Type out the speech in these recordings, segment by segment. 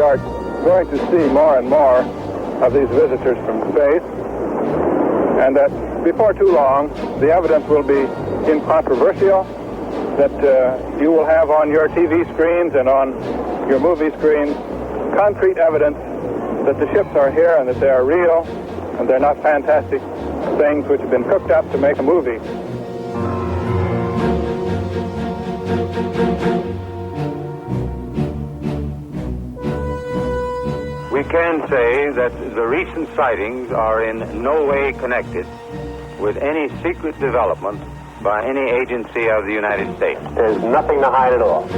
we are going to see more and more of these visitors from space, and that before too long, the evidence will be incontrovertible, that you will have on your TV screens and on your movie screens concrete evidence that the ships are here and that they are real and they're not fantastic things which have been cooked up to make a movie. We can say that the recent sightings are in no way connected with any secret development by any agency of the United States. There's nothing to hide at all.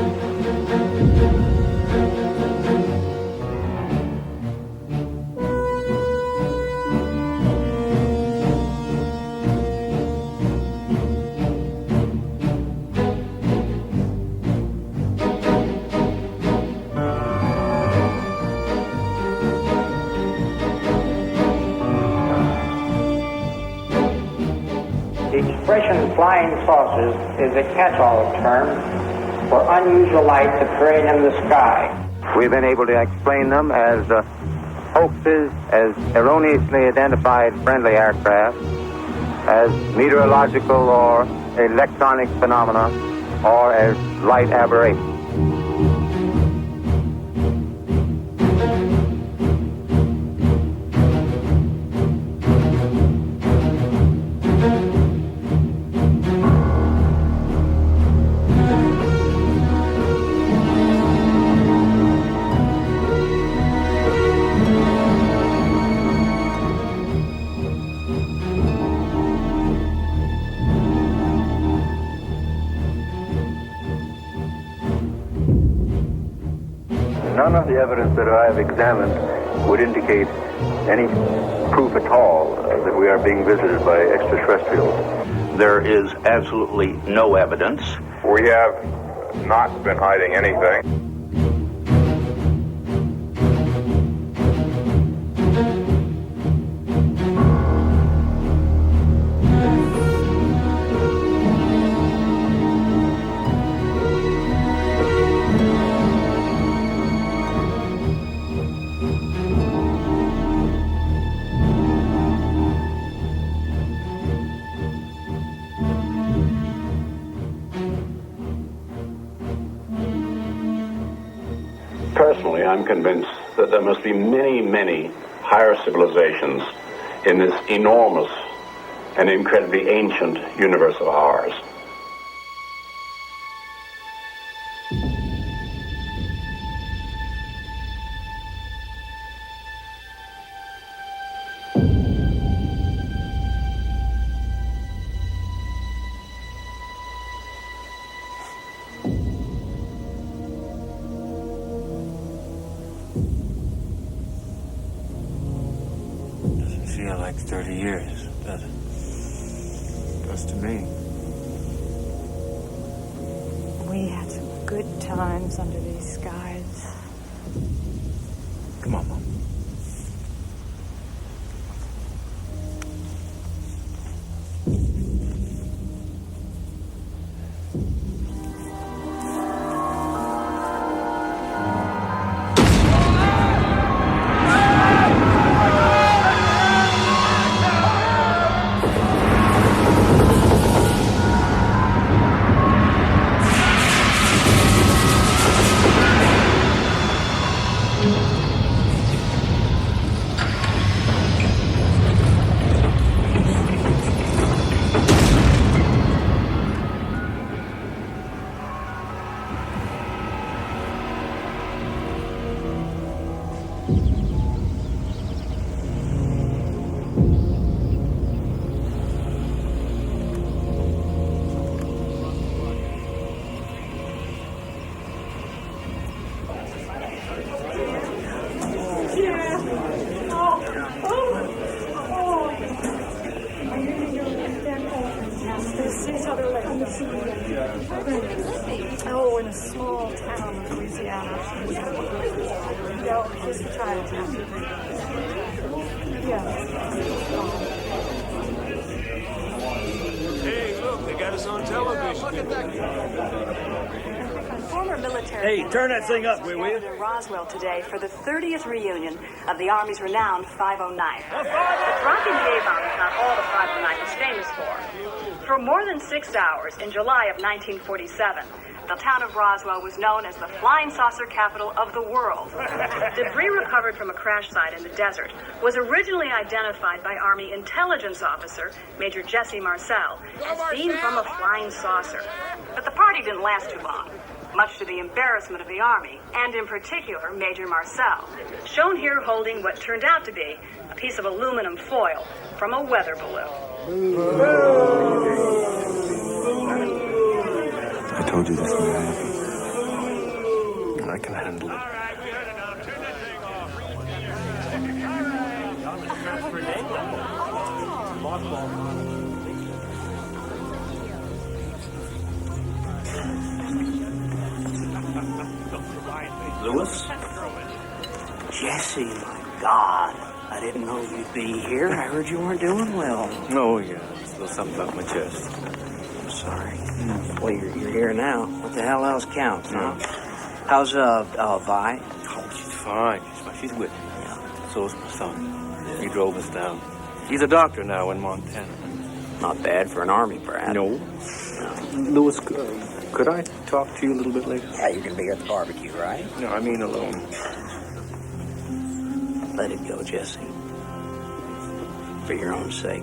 The expression flying saucers is a catch-all term for unusual lights appearing in the sky. We've been able to explain them as hoaxes, as erroneously identified friendly aircraft, as meteorological or electronic phenomena, or as light aberrations. None of the evidence that I have examined would indicate any proof at all that we are being visited by extraterrestrials. There is absolutely no evidence. We have not been hiding anything. Personally, I'm convinced that there must be many, many higher civilizations in this enormous and incredibly ancient universe of ours. Feel like 30 years, does it? Does to me. We had some good times under these skies. Come on, Mom. Oh, in a small town in Louisiana. No, just a Chinatown. Yeah. Hey, look, they got had us on television. Look at that. Former military. Hey, turn that thing up, will you? In Roswell today for the 30th reunion of the Army's renowned 509. But dropping the A-bomb is not all the 509 was famous for. For more than 6 hours in July of 1947, the town of Roswell was known as the flying saucer capital of the world. Debris recovered from a crash site in the desert was originally identified by Army intelligence officer Major Jesse Marcel as seen from a flying saucer. But the party didn't last too long, much to the embarrassment of the Army, and in particular, Major Marcel, shown here holding what turned out to be a piece of aluminum foil from a weather balloon. I told you this would happen. I can handle it. Lewis? Jesse, my God. I didn't know you'd be here. I heard you weren't doing well. Oh, yeah. Still something up my chest. I'm sorry. Well, you're here now. What the hell else counts, huh? How's, Vi? Oh, she's fine. She's with me. Yeah. So is my son. He drove us down. He's a doctor now in Montana. Not bad for an Army brat. No. Lewis, could I talk to you a little bit later? Yeah, you're going to be here at the barbecue, right? No, I mean alone. Let it go, Jesse. For your own sake.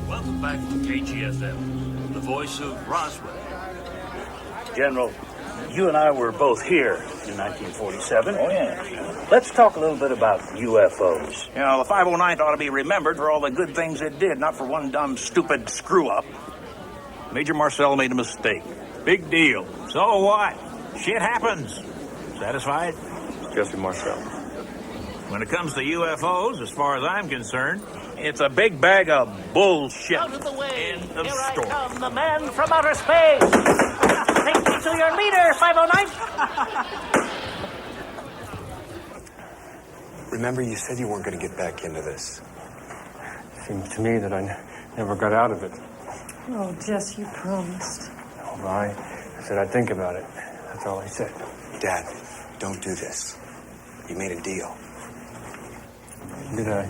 Welcome back to KGFM, the voice of Roswell. General, you and I were both here in 1947. Oh, yeah. Let's talk a little bit about UFOs. You know, the 509th ought to be remembered for all the good things it did, not for one dumb, stupid screw-up. Major Marcel made a mistake. Big deal. So what? Shit happens. Satisfied? Jesse Marcel. When it comes to UFOs, as far as I'm concerned, it's a big bag of bullshit. Out of the way. End of Here story. I come, the man from outer space. Take me to your leader, 509. Remember, you said you weren't going to get back into this. Seems to me that I never got out of it. Oh, Jess, you promised. Oh, I said I'd think about it. That's all I said. Dad, don't do this. You made a deal. Did I?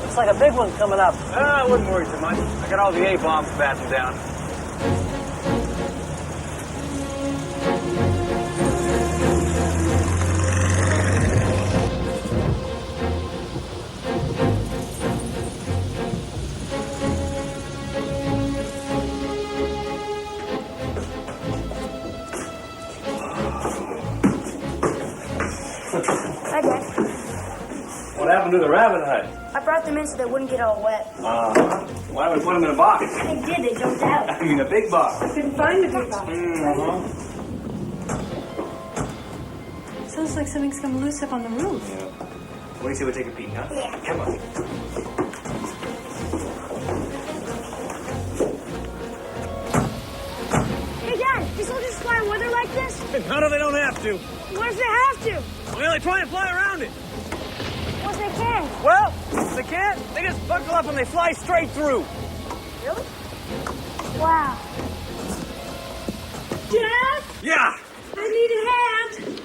Looks like a big one coming up. I wouldn't worry too much. I got all the A-bombs battened down. Hi, Dad. What happened to the rabbit hide? I brought them in so they wouldn't get all wet. Why would we put them in a box? They did. They jumped out. I mean, a big box. I couldn't find the big box. Sounds like something's come loose up on the roof. Yeah. What do you say we take a peek, huh? Yeah. Come on. Hey, Dad, these soldiers fly in weather like this? How do they don't have to? What if they have to? Well, they try and fly around it. What if they can? Well, if they can't, they just buckle up and they fly straight through. Really? Wow. Dad? Yeah. I need a hand.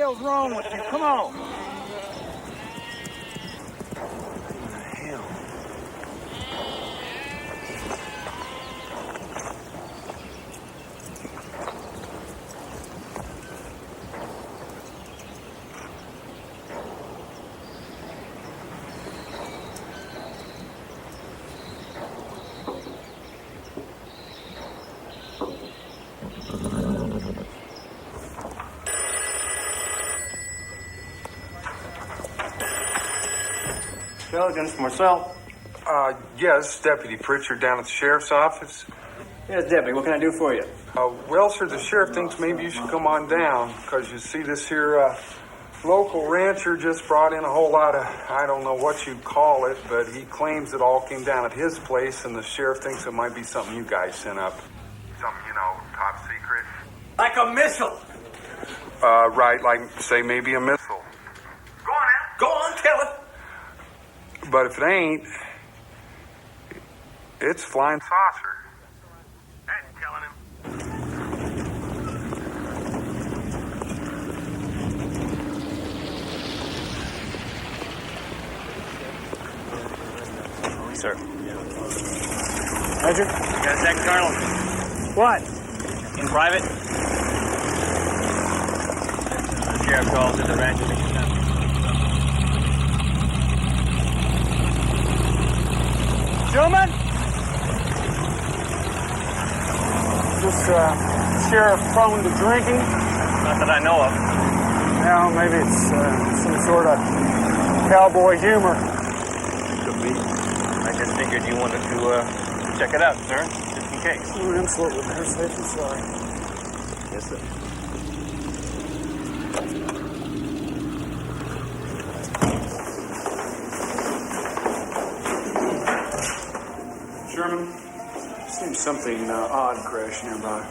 hell's wrong with you? Come on. Intelligence, Marcel. Yes, Deputy Pritchard down at the sheriff's office. Yes, Deputy, what can I do for you? Well, sir, the sheriff thinks maybe you should come on down, because you see this here local rancher just brought in a whole lot of, I don't know what you'd call it, but he claims it all came down at his place, and the sheriff thinks it might be something you guys sent up. Something, top secret. Like a missile. Right, like, say, maybe a missile. Go on, Al. Go on, tell it. But if it ain't, it's flying saucer. I ain't telling him. Sir. Major? Got a second, Colonel? What? In private? The sheriff calls at the ranch. Gentlemen? Is this sheriff prone to drinking? Not that I know of. Well, maybe it's some sort of cowboy humor. Could be. I just figured you wanted to check it out, sir, just in case. Oh, absolutely. Better safe than sorry. Yes, sir. Sherman, seems something odd crashed nearby.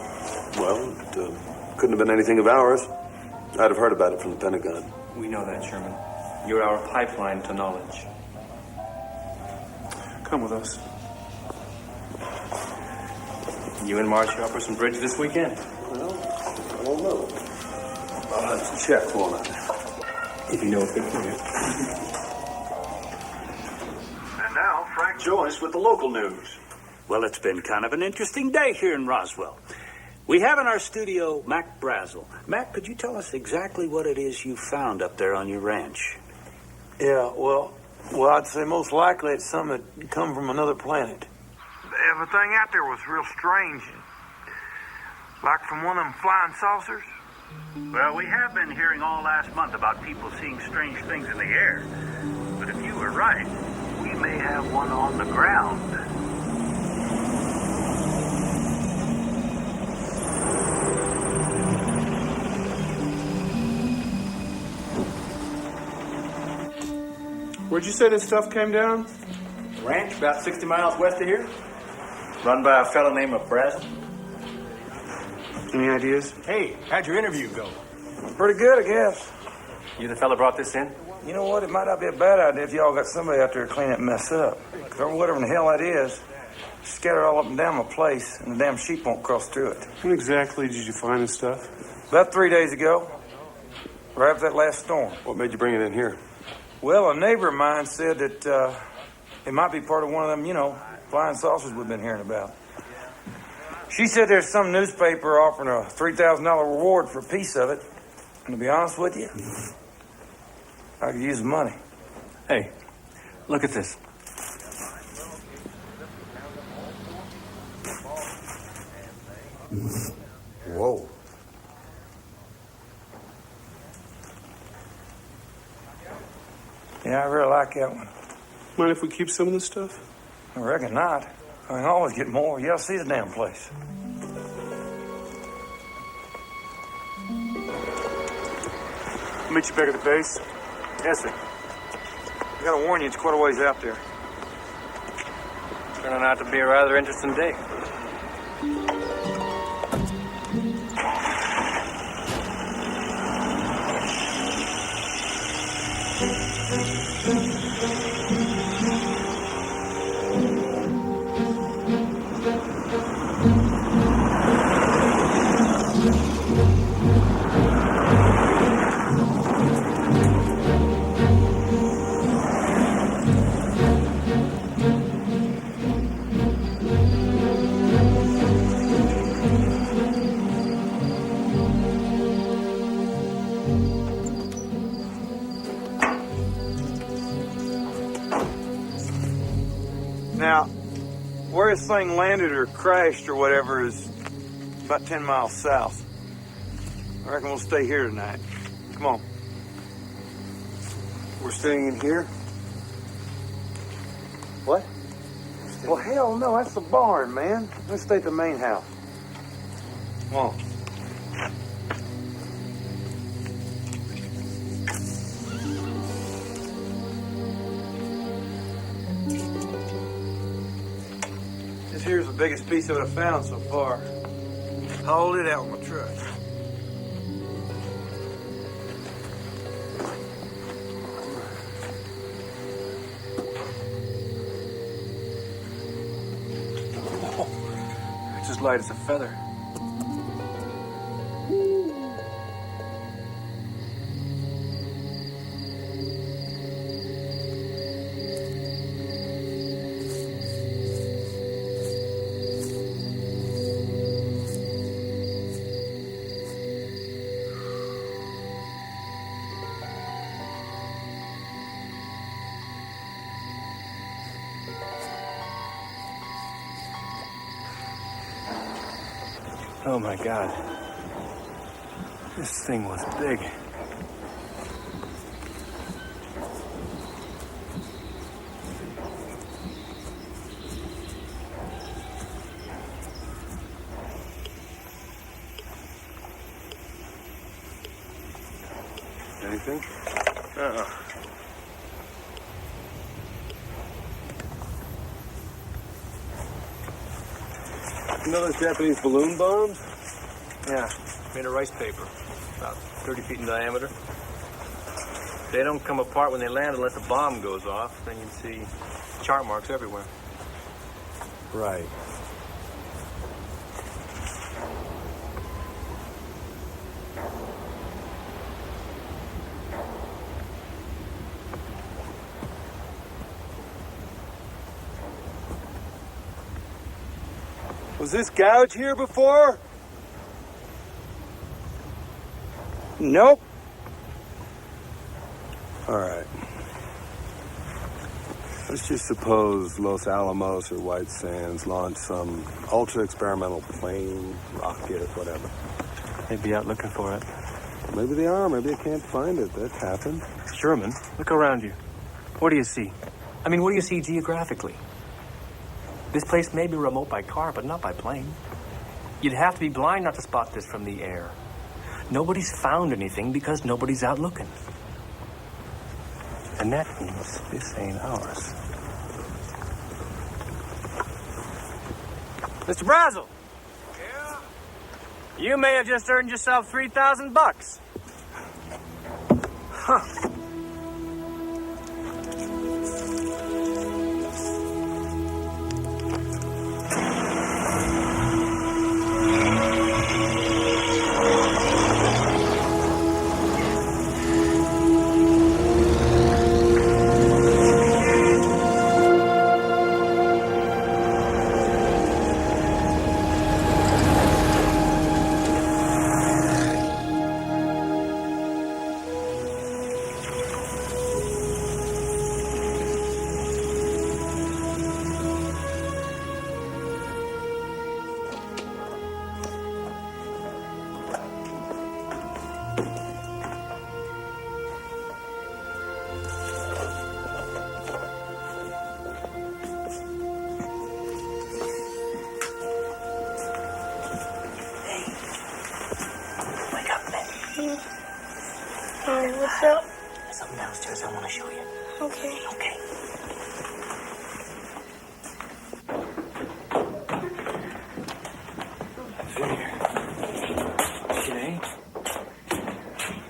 Well, it couldn't have been anything of ours. I'd have heard about it from the Pentagon. We know that, Sherman. You're our pipeline to knowledge. Come with us. You and Marcia up for some bridge this weekend? Well, I don't know. I'll have to check, won't I? If you know it's good for you. And now, Frank Joyce with the local news. Well, it's been kind of an interesting day here in Roswell. We have in our studio Mac Brazel. Mac, could you tell us exactly what it is you found up there on your ranch? Yeah, well, I'd say most likely it's something that come from another planet. Everything out there was real strange. Like from one of them flying saucers. Well, we have been hearing all last month about people seeing strange things in the air. But if you were right, we may have one on the ground. Where'd you say this stuff came down? Ranch about 60 miles west of here. Run by a fellow named Brazel. Any ideas? Hey, how'd your interview go? Pretty good, I guess. You the fella brought this in? You know what? It might not be a bad idea if y'all got somebody out there to clean that mess up. Because whatever in the hell that is, scatter it all up and down my place, and the damn sheep won't cross through it. When exactly did you find this stuff? About 3 days ago, right after that last storm. What made you bring it in here? Well, a neighbor of mine said that it might be part of one of them, flying saucers we've been hearing about. She said there's some newspaper offering a $3,000 reward for a piece of it. And to be honest with you, I could use the money. Hey, look at this. Whoa. Yeah, I really like that one. Mind if we keep some of this stuff? I reckon not. I can always get more. You ought to see the damn place. I'll meet you back at the base. Yes, sir. I gotta warn you, it's quite a ways out there. Turning out to be a rather interesting day. this thing landed or crashed or whatever is about 10 miles south. I reckon we'll stay here tonight. Come on. We're staying in here? What? Well, hell no, that's the barn, man. Let's stay at the main house. Come on. This here's the biggest piece of it I've found so far. Hauled it out with my truck. It's as light as a feather. Oh my God. This thing was big. Anything? You know those Japanese balloon bombs? Yeah, made of rice paper, about 30 feet in diameter. They don't come apart when they land unless the bomb goes off. Then you see chart marks everywhere. Right. Was this gouge here before? Nope. All right. Let's just suppose Los Alamos or White Sands launched some ultra-experimental plane, rocket, whatever. They'd be out looking for it. Maybe they are. Maybe they can't find it. That's happened. Sherman, look around you. What do you see? I mean, what do you see geographically? This place may be remote by car, but not by plane. You'd have to be blind not to spot this from the air. Nobody's found anything because nobody's out looking. And that means this ain't ours. Mr. Brazel! Yeah? You may have just earned yourself $3,000. Huh. What's up? There's something downstairs I want to show you. Okay. Okay. Okay.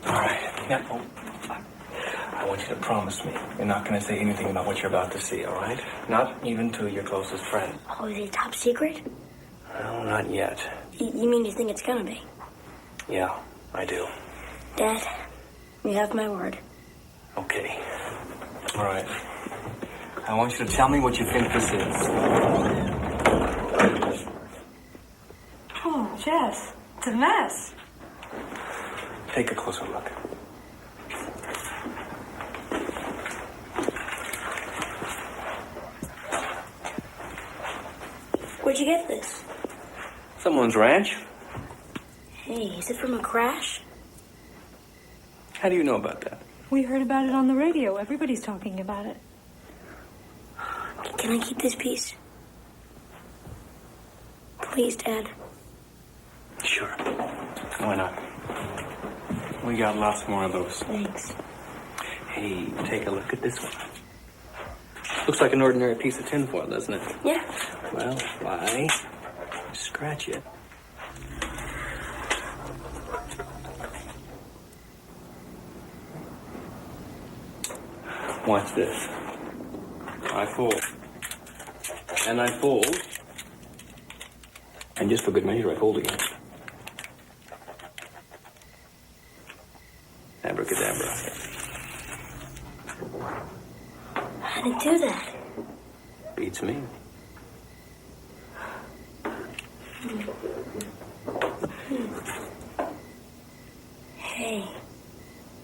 All right. Now, I want you to promise me you're not going to say anything about what you're about to see, all right? Not even to your closest friend. Oh, is it top secret? No, not yet. You mean you think it's gonna be? Yeah, I do. Dad, you have my word. Okay. All right. I want you to tell me what you think this is. Oh, Jess, it's a mess. Take a closer look. Where'd you get this? Someone's ranch. Hey, is it from a crash? How do you know about that? We heard about it on the radio. Everybody's talking about it. Can I keep this piece? Please, Dad. Sure. Why not? We got lots more of those. Thanks. Hey, take a look at this one. Looks like an ordinary piece of tinfoil, doesn't it? Yeah. Well, why scratch it? Watch this. I fold. And I fold. And just for good measure, I fold again. Abracadabra. How did it do that? Beats me. Hey.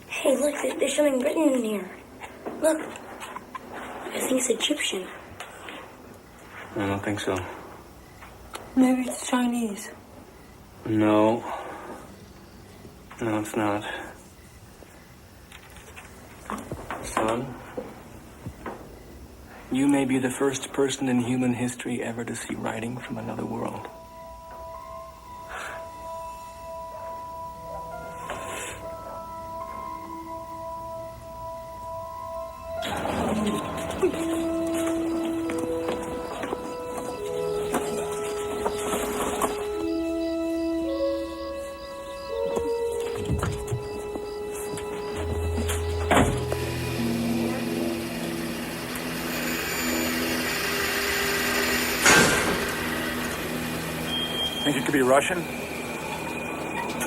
Hey, look, there's something written in here. Look. I think it's Egyptian. I don't think so. Maybe it's Chinese. No. No, it's not. Son, you may be the first person in human history ever to see writing from another world. Think it could be Russian?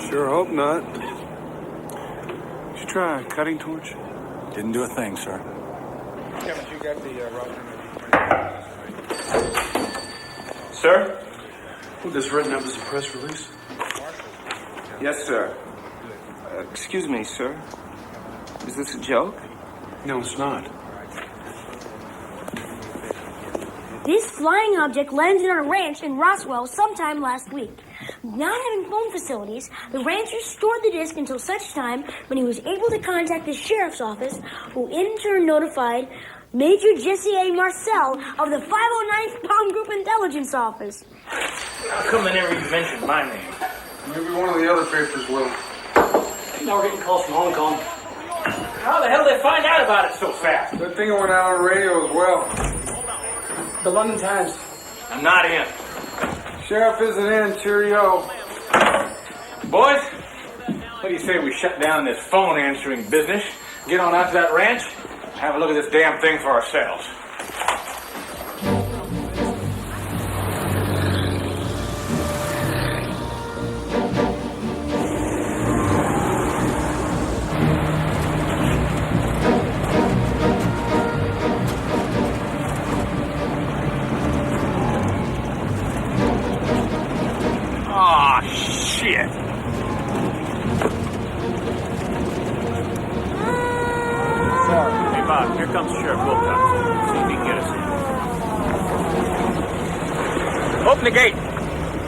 Sure hope not. Did you try a cutting torch? Didn't do a thing, sir. Haven't you got the Russian? Sir? Well, this written up as a press release? Yes, sir. Excuse me, sir. Is this a joke? No, it's not. This flying object landed on a ranch in Roswell sometime last week. Not having phone facilities, the rancher stored the disc until such time when he was able to contact the sheriff's office, who in turn notified Major Jesse A. Marcel of the 509th Bomb Group Intelligence Office. How come they never even mentioned my name? Maybe one of the other papers will. Now we're getting calls from Hong Kong. How the hell did they find out about it so fast? Good thing it went out on the radio as well. The London Times. I'm not in. Sheriff isn't in. Cheerio. Boys, what do you say we shut down this phone answering business, get on out to that ranch, have a look at this damn thing for ourselves? Ah, shit. Hey, Bob, here comes Sheriff Wilcox. See if he can get us in. Open the gate.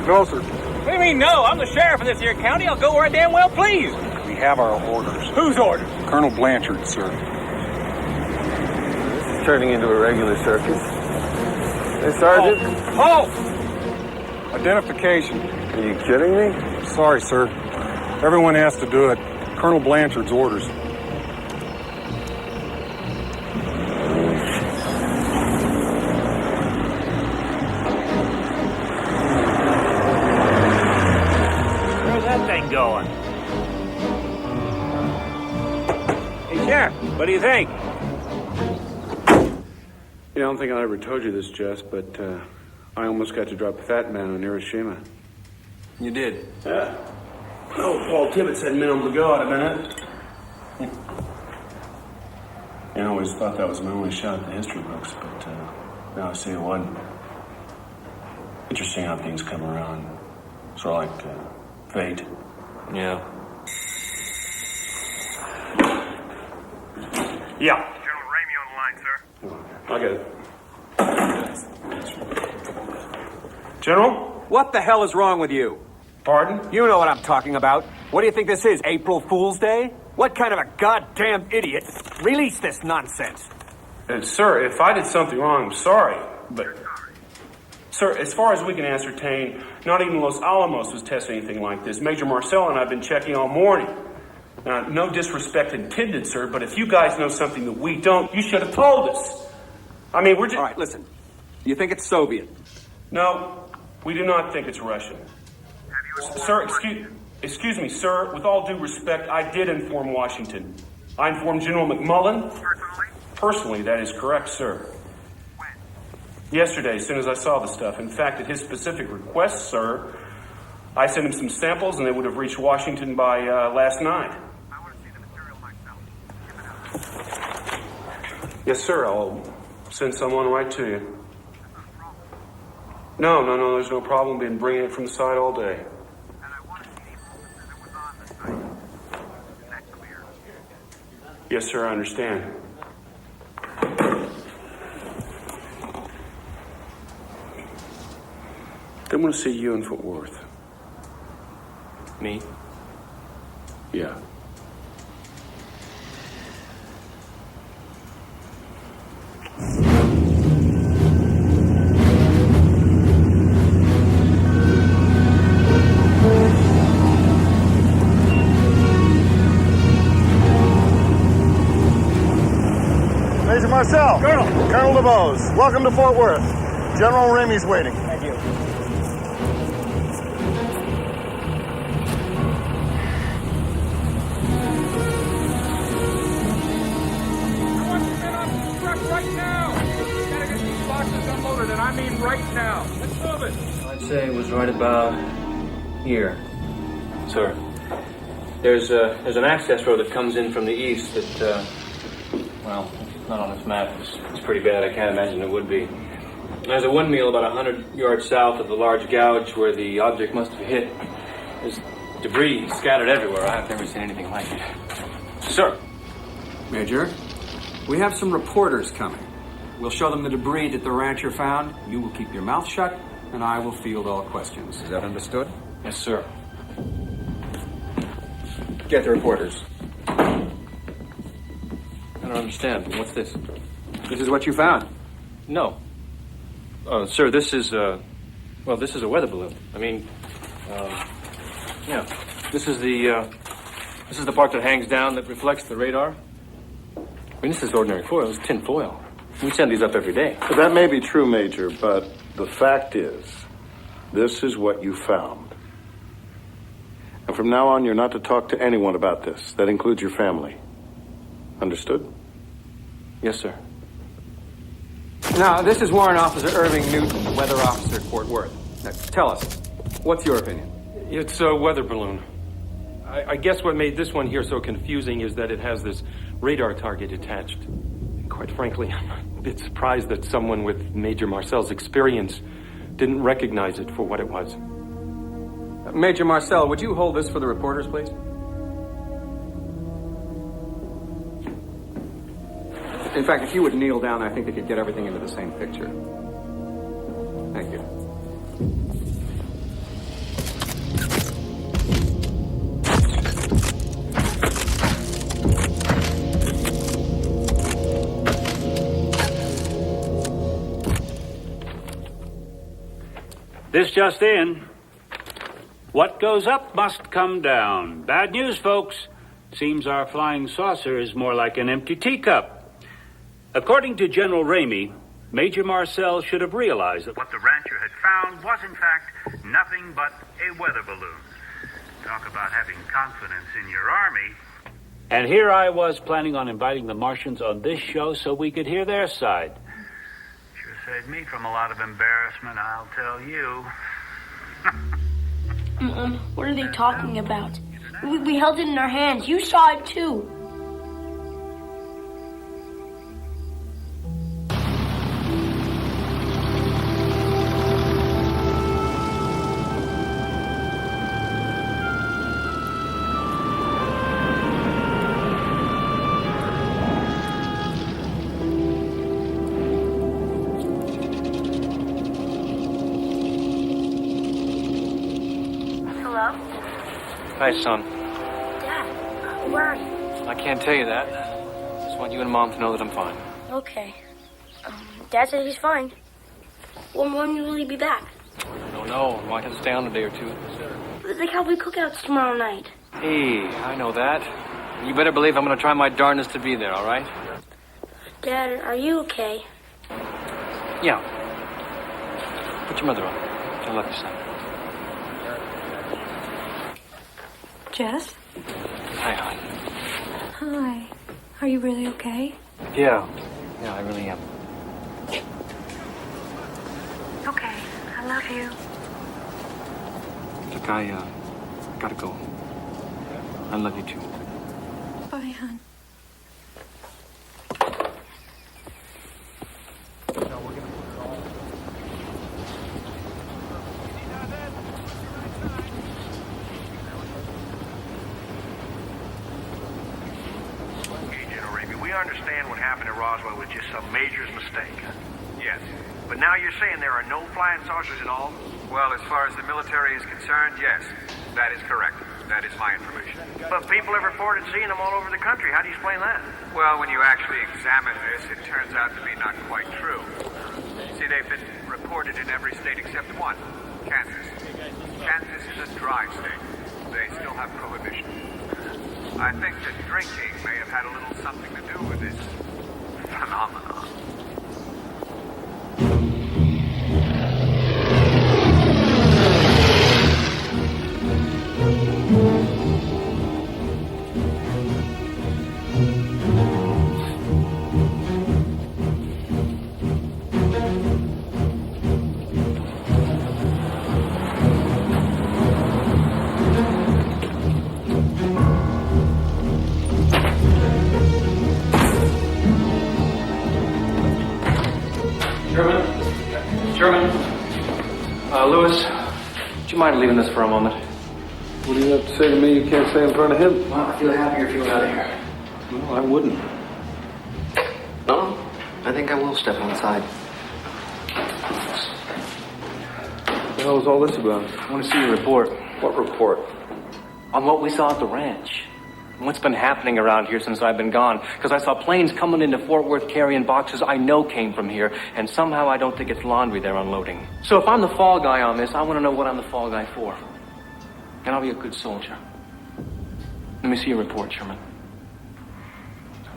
No, sir. What do you mean, no? I'm the sheriff of this here county. I'll go where I damn well please. We have our orders. Whose orders? Colonel Blanchard, sir. This is turning into a regular circus. Hey, Sergeant. Oh! Identification. Are you kidding me? Sorry, sir. Everyone has to do it. Colonel Blanchard's orders. Where's that thing going? Hey, Sheriff, what do you think? I don't think I ever told you this, Jess, but I almost got to drop a fat man on Hiroshima. You did? Yeah. Oh, Paul Tibbets had men on the go out of minute. I always thought that was my only shot at the history books, but now I see it wasn't. Interesting how things come around. Sort of like fate. Yeah. Yeah. General Ramey on the line, sir. I got it. General? What the hell is wrong with you? Pardon? You know what I'm talking about. What do you think this is, April Fool's Day? What kind of a goddamn idiot released this nonsense? Sir, if I did something wrong, I'm sorry. But, sir, as far as we can ascertain, not even Los Alamos was testing anything like this. Major Marcel and I have been checking all morning. Now, no disrespect intended, sir, but if you guys know something that we don't, you should have told us. I mean, we're just... All right, listen. You think it's Soviet? No, we do not think it's Russian. Sir, excuse me, sir. With all due respect, I did inform Washington. I informed General McMullen. Personally, that is correct, sir. Yesterday, as soon as I saw the stuff. In fact, at his specific request, sir, I sent him some samples, and they would have reached Washington by last night. Yes, sir. I'll send someone right to you. No, there's no problem. Been bringing it from the side all day. Yes, sir, I understand. They want to see you in Fort Worth. Me? Yeah. Major Marcel. Colonel DeVos. Welcome to Fort Worth. General Ramey's waiting. Thank you. Right now! Gotta get these boxes unloaded, and I mean right now. Let's move it. I'd say it was right about here. Sir, there's an access road that comes in from the east that, well, it's not on this map. It's pretty bad. I can't imagine it would be. There's a windmill about 100 yards south of the large gouge where the object must have hit. There's debris scattered everywhere. I've never seen anything like it. Sir. Major, we have some reporters coming. We'll show them the debris that the rancher found. You will keep your mouth shut, and I will field all questions. Is that understood? Yes, sir. Get the reporters. I don't understand. What's this? This is what you found. No. Sir, this is a weather balloon. I mean, yeah. This is the part that hangs down that reflects the radar. I mean, this is ordinary foil. It's tin foil. We send these up every day. That may be true, Major, but the fact is, this is what you found. And from now on, you're not to talk to anyone about this. That includes your family. Understood? Yes, sir. Now, this is Warrant Officer Irving Newton, weather officer at Fort Worth. Now, tell us, what's your opinion? It's a weather balloon. I guess what made this one here so confusing is that it has this radar target attached. Quite frankly, I'm a bit surprised that someone with Major Marcel's experience didn't recognize it for what it was. Major Marcel, would you hold this for the reporters, please? In fact, if you would kneel down, I think they could get everything into the same picture. Thank you. This just in. What goes up must come down. Bad news, folks. Seems our flying saucer is more like an empty teacup. According to General Ramey, Major Marcel should have realized that what the rancher had found was, in fact, nothing but a weather balloon. Talk about having confidence in your army. And here I was planning on inviting the Martians on this show so we could hear their side. Sure saved me from a lot of embarrassment, I'll tell you. What are they talking about? We held it in our hands. You saw it too. Hello? Hi, son. Dad, where are you? I can't tell you that. Just want you and Mom to know that I'm fine. Okay. Dad said he's fine. When will he be back? I don't know. I might have to stay on a day or two. The cowboy cookouts tomorrow night. Hey, I know that. You better believe I'm going to try my darndest to be there, all right? Dad, are you okay? Yeah. Put your mother on. I love you, son. Jess? Hi, hon. Hi. Are you really okay? Yeah. Yeah, I really am. Okay. I love you. Look, I gotta go. I love you, too. Bye, hon. We understand what happened at Roswell was just some major's mistake. Yes. But now you're saying there are no flying saucers at all? Well, as far as the military is concerned, yes. That is correct. That is my information. But people have reported seeing them all over the country. How do you explain that? Well, when you actually examine this, it turns out to be not quite true. See, they've been reported in every state except one, Kansas. Kansas is a dry state. They still have prohibition. I think that drinking may have had a little something to do with this phenomenon. Lewis, would you mind leaving us for a moment? What do you have to say to me you can't say in front of him? Well, I feel happier if you were out of here. No, I wouldn't. No, I think I will step outside. What the hell is all this about? I want to see your report. What report? On what we saw at the ranch. And what's been happening around here since I've been gone. Because I saw planes coming into Fort Worth carrying boxes I know came from here. And somehow I don't think it's laundry they're unloading. So if I'm the fall guy on this, I want to know what I'm the fall guy for. And I'll be a good soldier. Let me see your report, Sherman.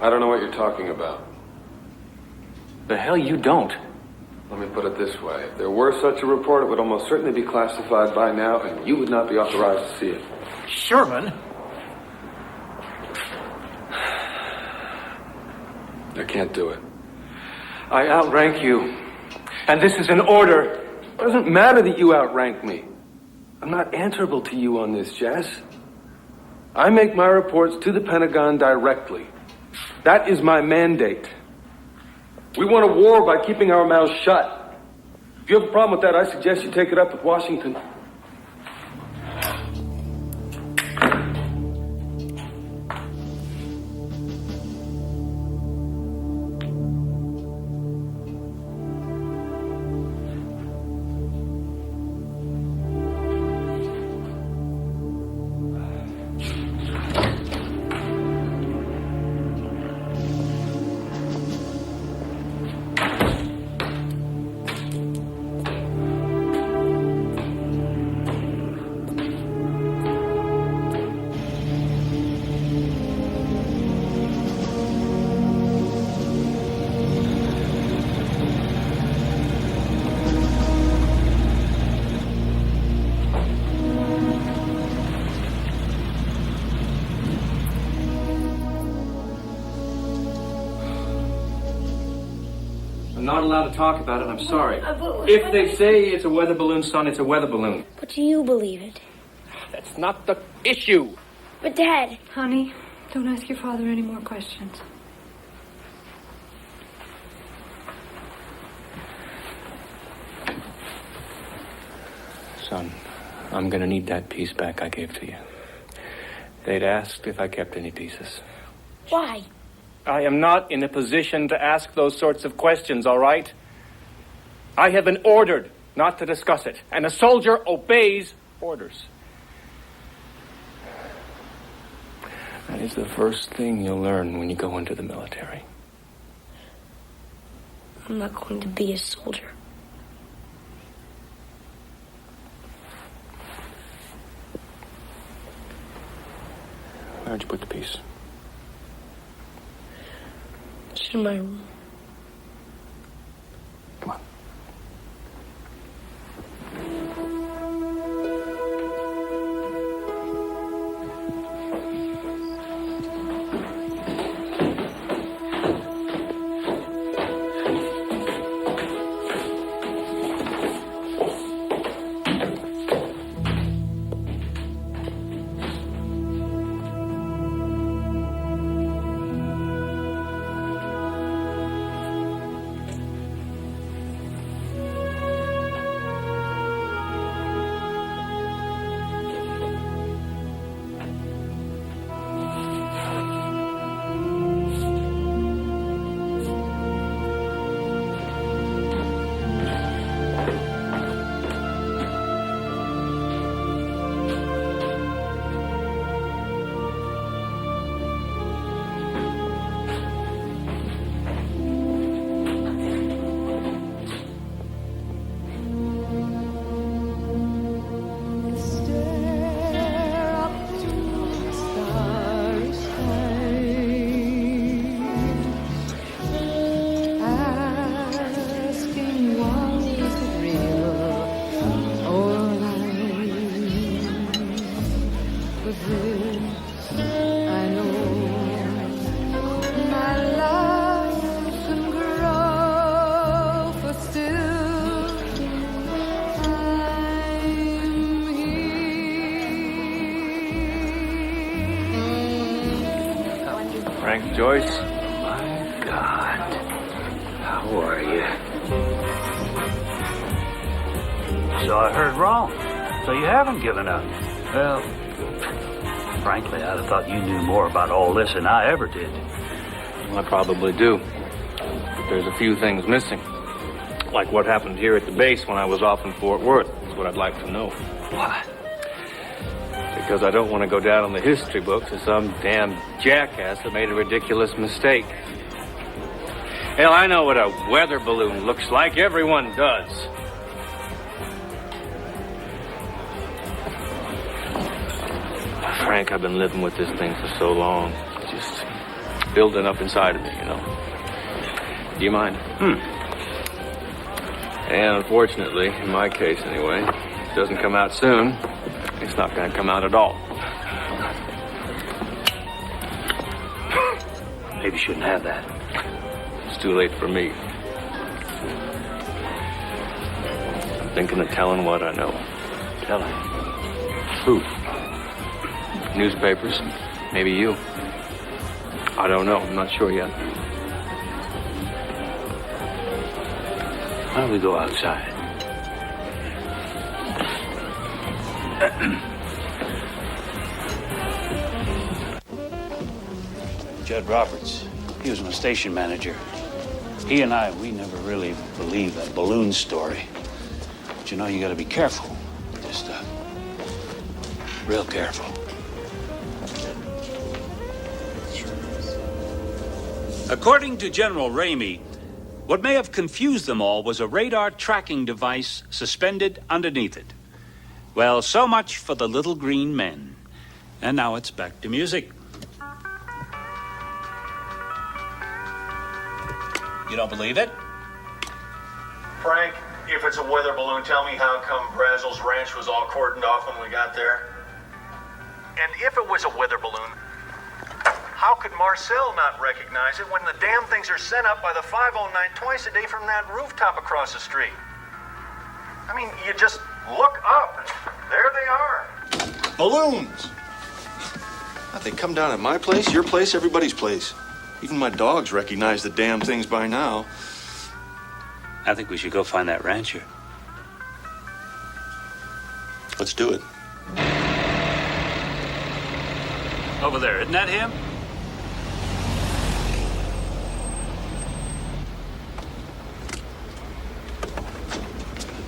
I don't know what you're talking about. The hell you don't. Let me put it this way. If there were such a report, it would almost certainly be classified by now, and you would not be authorized to see it. Sherman? I can't do it. I outrank you. And this is an order. It doesn't matter that you outrank me. I'm not answerable to you on this, Jess. I make my reports to the Pentagon directly. That is my mandate. We won a war by keeping our mouths shut. If you have a problem with that, I suggest you take it up with Washington. I'm not allowed to talk about it, I'm sorry. If they say it's a weather balloon, son, it's a weather balloon. But do you believe it? That's not the issue. But Dad... Honey, don't ask your father any more questions. Son, I'm gonna need that piece back I gave to you. They'd asked if I kept any pieces. Why? I am not in a position to ask those sorts of questions, all right? I have been ordered not to discuss it, and a soldier obeys orders. That is the first thing you'll learn when you go into the military. I'm not going to be a soldier. Where'd you put the piece? It's in my room. Come on. Frank Joyce. My God. How are you? So I heard wrong. So you haven't given up. Well, frankly, I'd have thought you knew more about all this than I ever did. Well, I probably do. But there's a few things missing. Like what happened here at the base when I was off in Fort Worth. That's what I'd like to know. What? Because I don't want to go down in the history books as some damn jackass that made a ridiculous mistake. Hell, I know what a weather balloon looks like. Everyone does. Frank, I've been living with this thing for so long. It's just building up inside of me, you know. Do you mind? And unfortunately, in my case anyway, if it doesn't come out soon, it's not going to come out at all. Maybe you shouldn't have that. It's too late for me. I'm thinking of telling what I know. Telling? Who? Newspapers. Maybe you. I don't know. I'm not sure yet. Why don't we go outside? Judd Roberts, he was my station manager. He and we never really believed that balloon story. But you know, you gotta be careful. Just, real careful. According to General Ramey, what may have confused them all was a radar tracking device suspended underneath it. Well, so much for the little green men. And now it's back to music. You don't believe it? Frank, if it's a weather balloon, tell me how come Brazel's ranch was all cordoned off when we got there? And if it was a weather balloon, how could Marcel not recognize it when the damn things are sent up by the 509 twice a day from that rooftop across the street? I mean, you just look up, and there they are. Balloons! They come down at my place, your place, everybody's place. Even my dogs recognize the damn things by now. I think we should go find that rancher. Let's do it. Over there, isn't that him?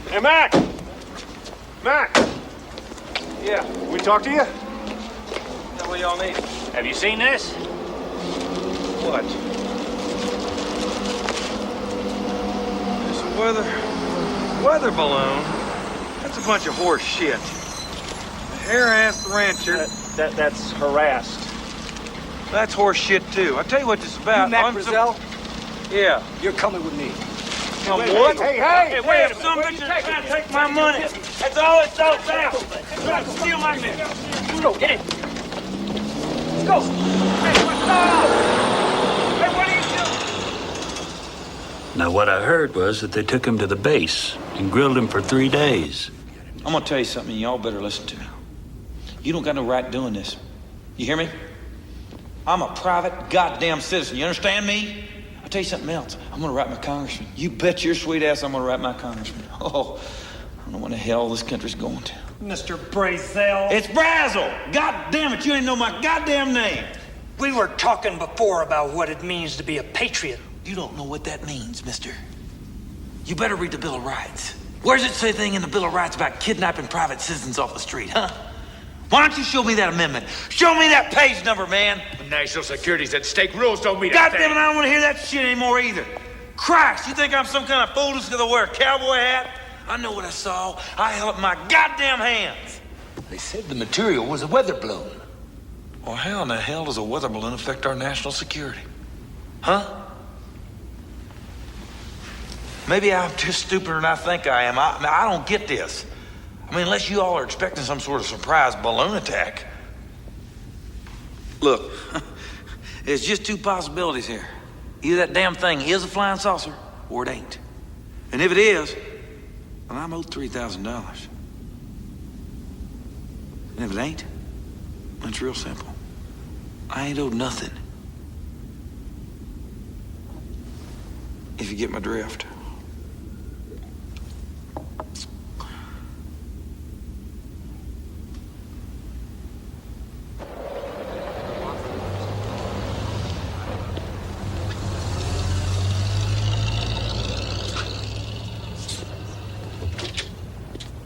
Hey, Mac! Mac! Yeah, we talk to you? Yeah, What do y'all need? Have you seen this? What? It's a weather balloon. That's a bunch of horse shit. Harassed rancher. That's harassed. That's horse shit too. I'll tell you what this is about. You Mac Brazel? Yeah. You're coming with me. Come what? Hey, wait a some bitch is trying to take my money. That's all it's all about. Trying to steal my money. Let's go, get in. Let's go. Hey, what's going on? Hey, what are you doing? Now, what I heard was that they took him to the base and grilled him for 3 days. I'm gonna tell you something, y'all better listen to me. You don't got no right doing this. You hear me? I'm a private goddamn citizen. You understand me? I'll tell you something else. I'm gonna write my congressman. You bet your sweet ass I'm gonna write my congressman. Oh, I don't know what the hell this country's going to. Mr. Brazel. It's Brazel! God damn it, you ain't know my goddamn name. We were talking before about what it means to be a patriot. You don't know what that means, mister. You better read the Bill of Rights. Where's it say a thing in the Bill of Rights about kidnapping private citizens off the street, huh? Why don't you show me that amendment? Show me that page number, man. National security's at stake. Rules don't mean God damn it, I don't want to hear that shit anymore either. Christ, you think I'm some kind of fool just because I wear a cowboy hat? I know what I saw. I held up my goddamn hands. They said the material was a weather balloon. Well, how in the hell does a weather balloon affect our national security? Huh? Maybe I'm just stupider than I think I am. I don't get this. I mean, unless you all are expecting some sort of surprise balloon attack. Look, there's just two possibilities here. Either that damn thing is a flying saucer, or it ain't. And if it is, then I'm owed $3,000. And if it ain't, it's real simple. I ain't owed nothing. If you get my drift.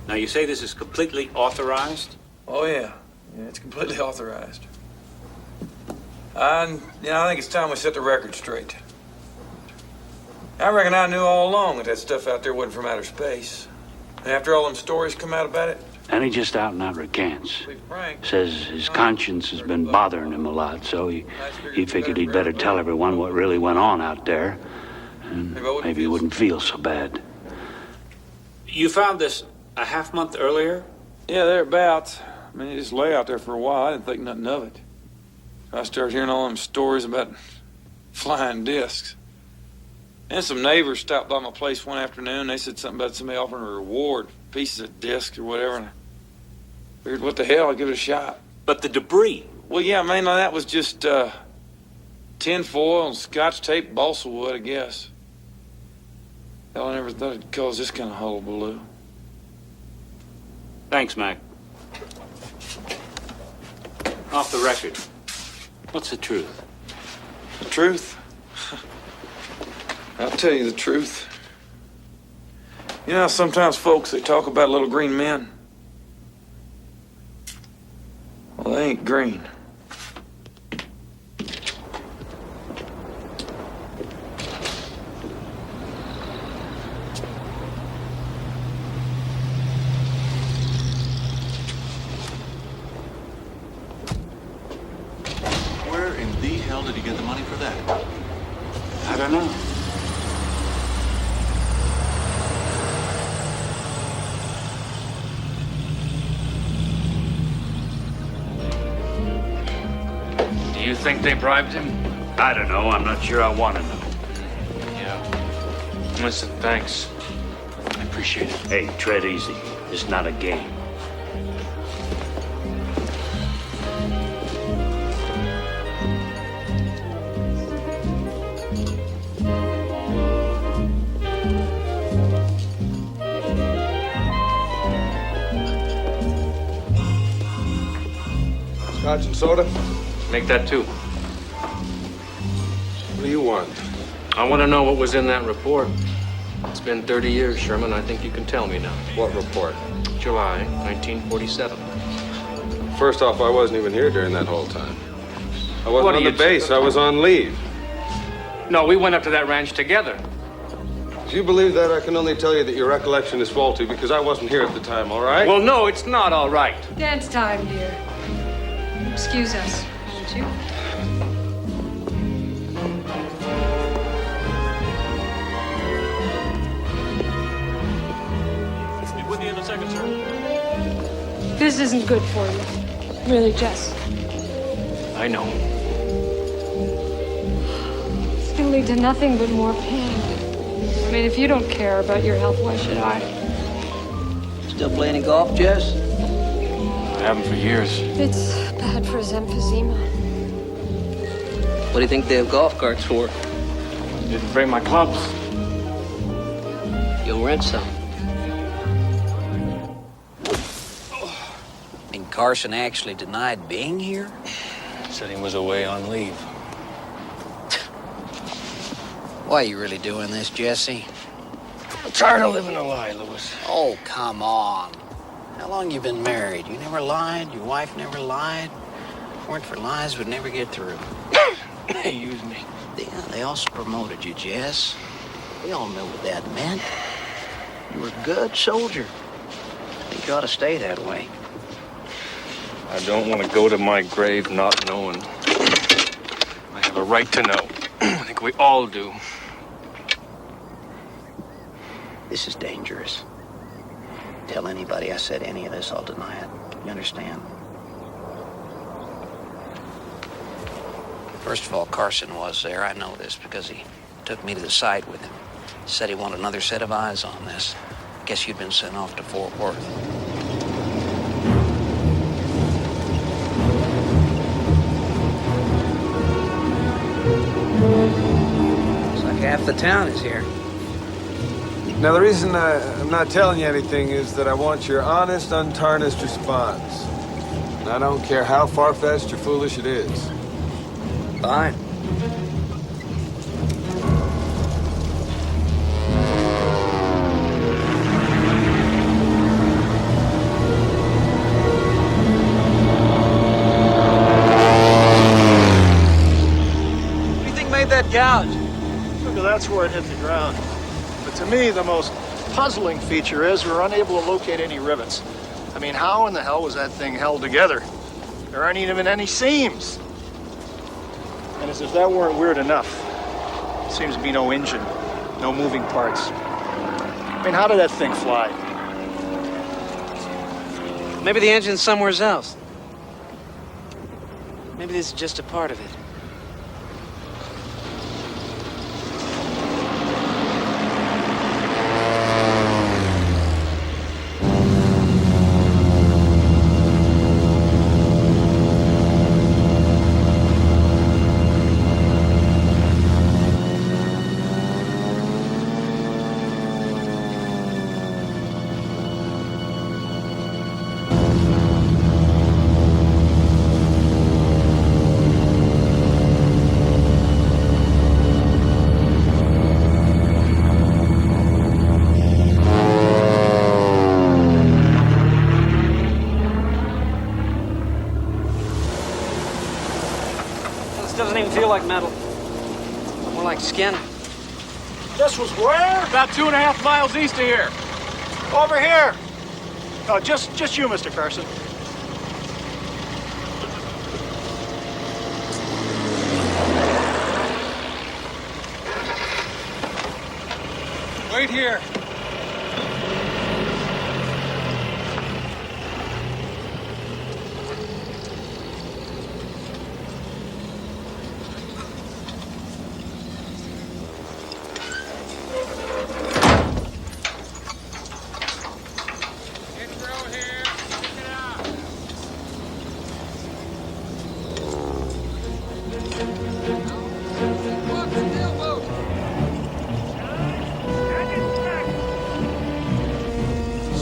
Now, you say this is completely authorized? Oh, yeah. Yeah, it's completely authorized. I think it's time we set the record straight. I reckon I knew all along that stuff out there wasn't from outer space. And after all them stories come out about it... And he just out and out recants. Says his conscience has been bothering him a lot, so he figured he'd better tell everyone what really went on out there. And maybe he wouldn't feel so bad. You found this a half month earlier? Yeah, thereabouts. I mean, it just lay out there for a while. I didn't think nothing of it. I started hearing all them stories about flying discs. And some neighbors stopped by my place one afternoon. They said something about somebody offering a reward, pieces of disc or whatever. And I figured, what the hell, I'd give it a shot. But the debris? Well, yeah, mainly that was just tin foil and scotch tape, balsa wood, I guess. Hell, I never thought it'd cause this kind of hullabaloo. Thanks, Mac. Off the record, what's the truth? The truth? I'll tell you the truth. You know, sometimes folks, they talk about little green men. Well, they ain't green. Where in the hell did he get the money for that? I don't know. Do you think they bribed him? I don't know. I'm not sure I want to know. Yeah. Listen, thanks. I appreciate it. Hey, tread easy. It's not a game. Scotch and soda? Make that two. What do you want? I want to know what was in that report. It's been 30 years, Sherman. I think you can tell me now. What report? July 1947. First off, I wasn't even here during that whole time. I wasn't What on are the you base. I was on leave. No, we went up to that ranch together. If you believe that, I can only tell you that your recollection is faulty because I wasn't here at the time, all right? Well, no, it's not all right. Dance time, dear. Excuse us, won't you? Be with you in a second, sir. This isn't good for you. Really, Jess. I know. It's gonna lead to nothing but more pain. I mean, if you don't care about your health, why should I? Still play any golf, Jess? I haven't for years. It's bad for his emphysema. What do you think they have golf carts for? Didn't bring my clubs. You'll rent some. And Carson actually denied being here? Said he was away on leave. Why are you really doing this, Jesse? I'm tired of living a lie, Louis. Oh, come on. How long you been married? You never lied? Your wife never lied? If it weren't for lies, we'd never get through. They used me. Yeah, they also promoted you, Jess. We all know what that meant. You were a good soldier. I think you ought to stay that way. I don't want to go to my grave not knowing. I have a right to know. I think we all do. This is dangerous. Tell anybody I said any of this, I'll deny it. You understand? First of all, Carson was there. I know this because he took me to the site with him. Said he wanted another set of eyes on this. Guess you'd been sent off to Fort Worth. Looks like half the town is here. Now, the reason I'm not telling you anything is that I want your honest, untarnished response. And I don't care how far-fetched or foolish it is. Fine. What do you think made that gouge? Because that's where it hit the ground. But to me, the most puzzling feature is we're unable to locate any rivets. I mean, how in the hell was that thing held together? There aren't even any seams. And as if that weren't weird enough, seems to be no engine, no moving parts. I mean, how did that thing fly? Maybe the engine's somewhere else. Maybe this is just a part of it. Doesn't even feel like metal. More like skin. This was where? About 2.5 miles east of here. Over here. Oh, just you, Mr. Carson. Wait here.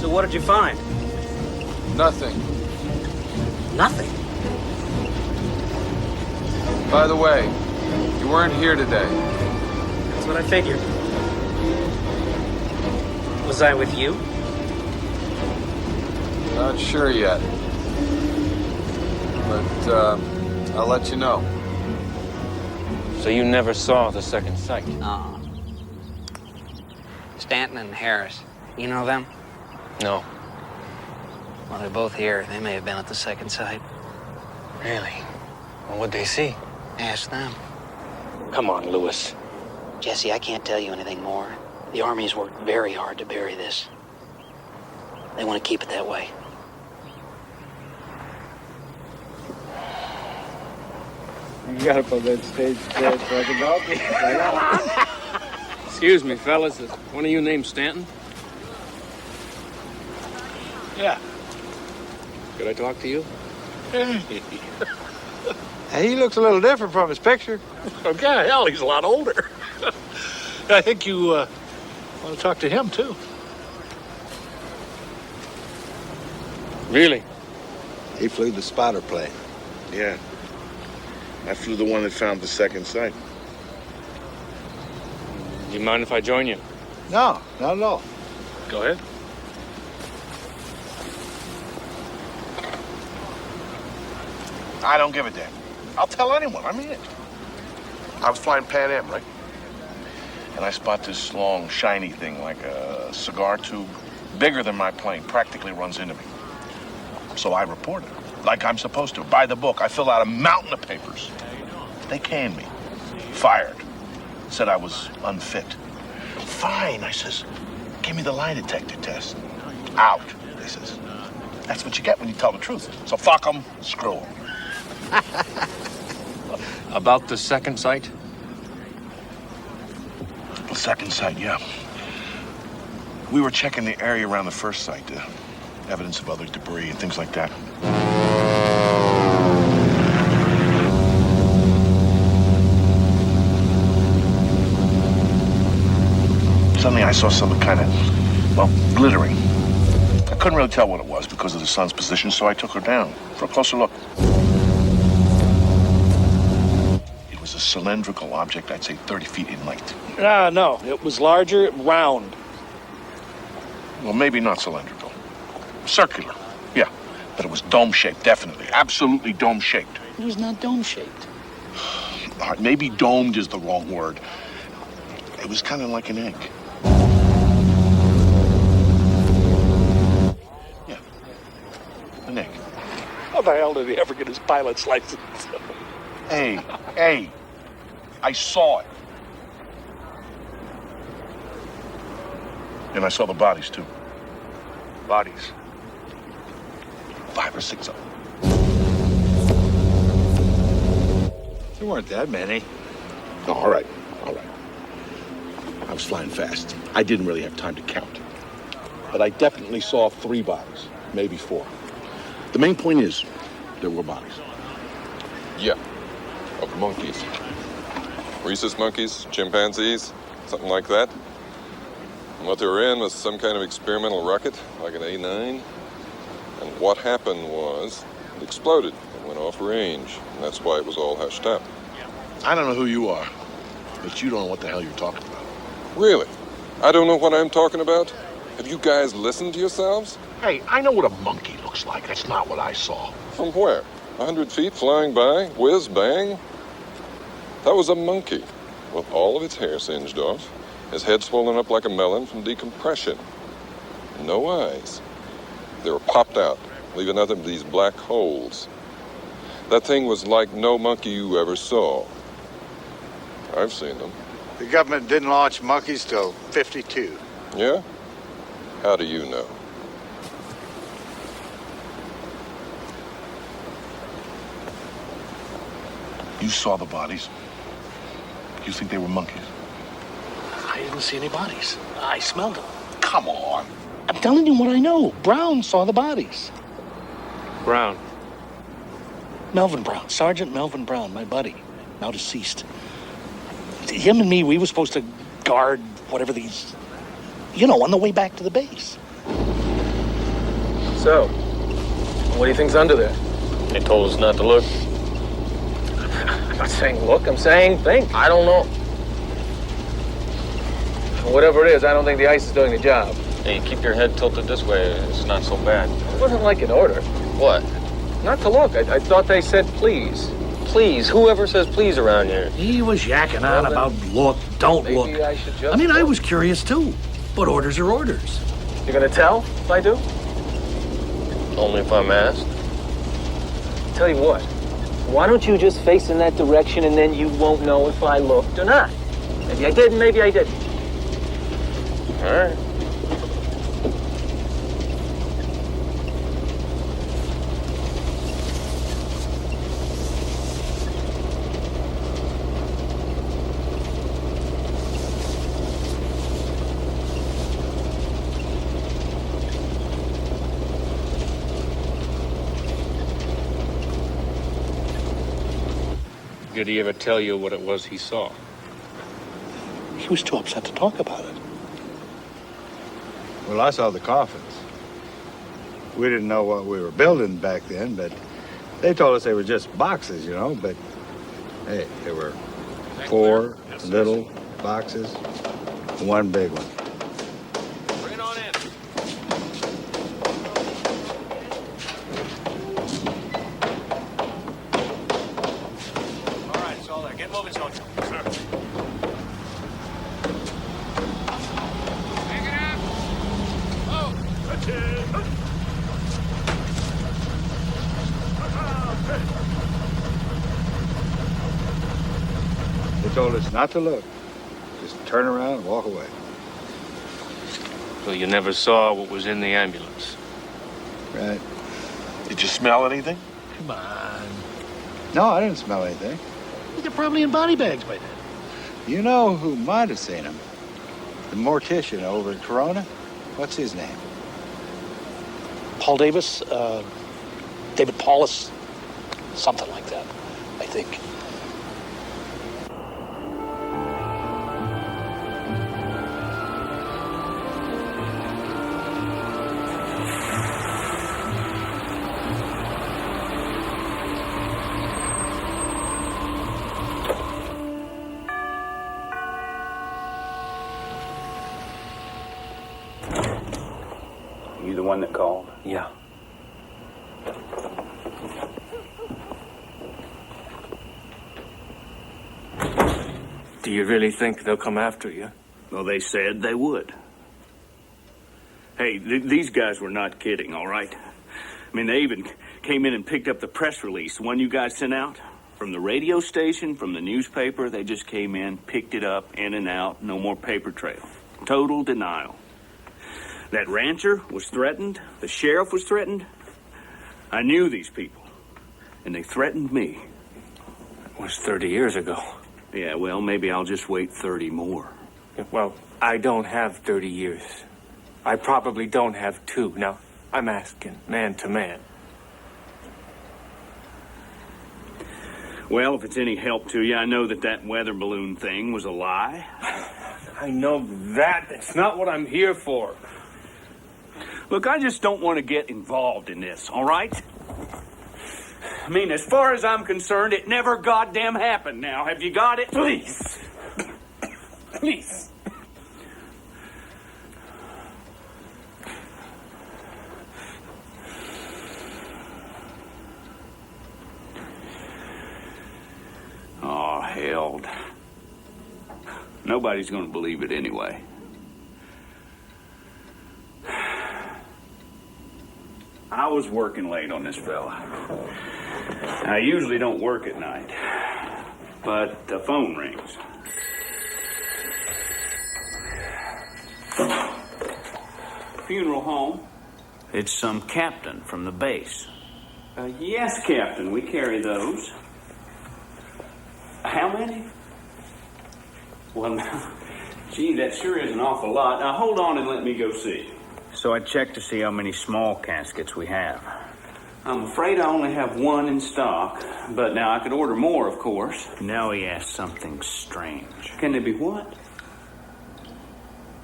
So what did you find? Nothing. Nothing? By the way, you weren't here today. That's what I figured. Was I with you? Not sure yet. but I'll let you know. So you never saw the second sight? Uh-uh. Stanton and Harris. You know them? No. Well, they're both here. They may have been at the second sight. Really? Well, what'd they see? Ask them. Come on, Lewis. Jesse, I can't tell you anything more. The Army's worked very hard to bury this. They want to keep it that way. You gotta put that stage door so I can help you. Excuse me, fellas. Is one of you named Stanton? Yeah. Could I talk to you? Hey, he looks a little different from his picture. Okay, hell, he's a lot older. I think you want to talk to him, too. Really? He flew the spotter plane. Yeah. I flew the one that found the second sight. Do you mind if I join you? No, not at all. Go ahead. I don't give a damn. I'll tell anyone. I mean it. I was flying Pan Am, right? And I spot this long, shiny thing like a cigar tube, bigger than my plane, practically runs into me. So I report it, like I'm supposed to. By the book, I fill out a mountain of papers. They canned me. Fired. Said I was unfit. Fine, I says. Give me the lie detector test. Out, they says. That's what you get when you tell the truth. So fuck them, screw them. About the second sight? The second sight, yeah. We were checking the area around the first sight, evidence of other debris and things like that. Suddenly I saw something kind of, well, glittering. I couldn't really tell what it was because of the sun's position, so I took her down for a closer look. It was a cylindrical object, I'd say 30 feet in length. No, it was larger, round. Well, maybe not cylindrical. Circular, yeah. But it was dome-shaped, definitely. Absolutely dome-shaped. It was not dome-shaped. All right, maybe domed is the wrong word. It was kind of like an egg. Yeah, an egg. How the hell did he ever get his pilot's license? Hey, I saw it. And I saw the bodies, too. Bodies. 5 or 6 of them. There weren't that many. No, all right. I was flying fast. I didn't really have time to count. But I definitely saw 3 bodies, maybe 4. The main point is, there were bodies. Yeah, of monkeys. Rhesus monkeys, chimpanzees, something like that. And what they were in was some kind of experimental rocket, like an A9. And what happened was, it exploded and went off range. And that's why it was all hushed up. I don't know who you are, but you don't know what the hell you're talking about. Really? I don't know what I'm talking about? Have you guys listened to yourselves? Hey, I know what a monkey looks like. That's not what I saw. From where? 100 feet flying by? Whiz bang? That was a monkey with all of its hair singed off, his head swollen up like a melon from decompression. No eyes. They were popped out, leaving nothing but these black holes. That thing was like no monkey you ever saw. I've seen them. The government didn't launch monkeys till 52. Yeah? How do you know? You saw the bodies. You think they were monkeys? I didn't see any bodies. I smelled them. Come on. I'm telling you what I know. Brown saw the bodies. Brown. Melvin Brown. Sergeant Melvin Brown, my buddy. Now deceased. Him and me, we were supposed to guard whatever these... on the way back to the base. So, what do you think's under there? They told us not to look. I'm not saying look, I'm saying think. I don't know. Whatever it is, I don't think the ice is doing the job. Hey, keep your head tilted this way. It's not so bad. It wasn't like an order. What? Not to look. I thought they said please. Please. Whoever says please around here? He was yakking on about look, don't look. I should just I mean, I look. was curious too. But orders are orders. You're gonna tell if I do? Only if I'm asked. Tell you what. Why don't you just face in that direction and then you won't know if I looked or not? Maybe I did and maybe I didn't. All right. Did he ever tell you what it was he saw? He was too upset to talk about it. Well, I saw the coffins. We didn't know what we were building back then, but they told us they were just boxes, you know, but hey, there were 4 little boxes, 1 big one. Bring it on in. All right, it's all there. Get moving, soldier. Sir. Hang it up. Oh, that's it. They told us not to look. Just turn around and walk away. So you never saw what was in the ambulance? Right. Did you smell anything? Come on. No, I didn't smell anything. They're probably in body bags by then. You know who might have seen him? The mortician over at Corona. What's his name? Paul Davis, David Paulus, something like that, I think. You the one that called? Yeah. Do you really think they'll come after you? Well, they said they would. Hey, these guys were not kidding, all right? I mean, they even came in and picked up the press release, the one you guys sent out. From the radio station, from the newspaper, they just came in, picked it up, in and out, no more paper trail. Total denial. That rancher was threatened. The sheriff was threatened. I knew these people, and they threatened me. It was 30 years ago. Yeah, well, maybe I'll just wait 30 more. Well, I don't have 30 years. I probably don't have 2. Now, I'm asking man to man. Well, if it's any help to you, I know that weather balloon thing was a lie. I know that. That's not what I'm here for. Look, I just don't want to get involved in this, all right? I mean, as far as I'm concerned, it never goddamn happened now. Have you got it? Please. Please. Oh, hell. Nobody's going to believe it anyway. I was working late on this fella. I usually don't work at night, but the phone rings. Funeral home. It's some captain from the base. Yes, Captain, we carry those. How many? Well, gee, that sure is an awful lot. Now, hold on and let me go see. So I checked to see how many small caskets we have. I'm afraid I only have 1 in stock, but now I could order more, of course. Now he asks something strange. Can they be what?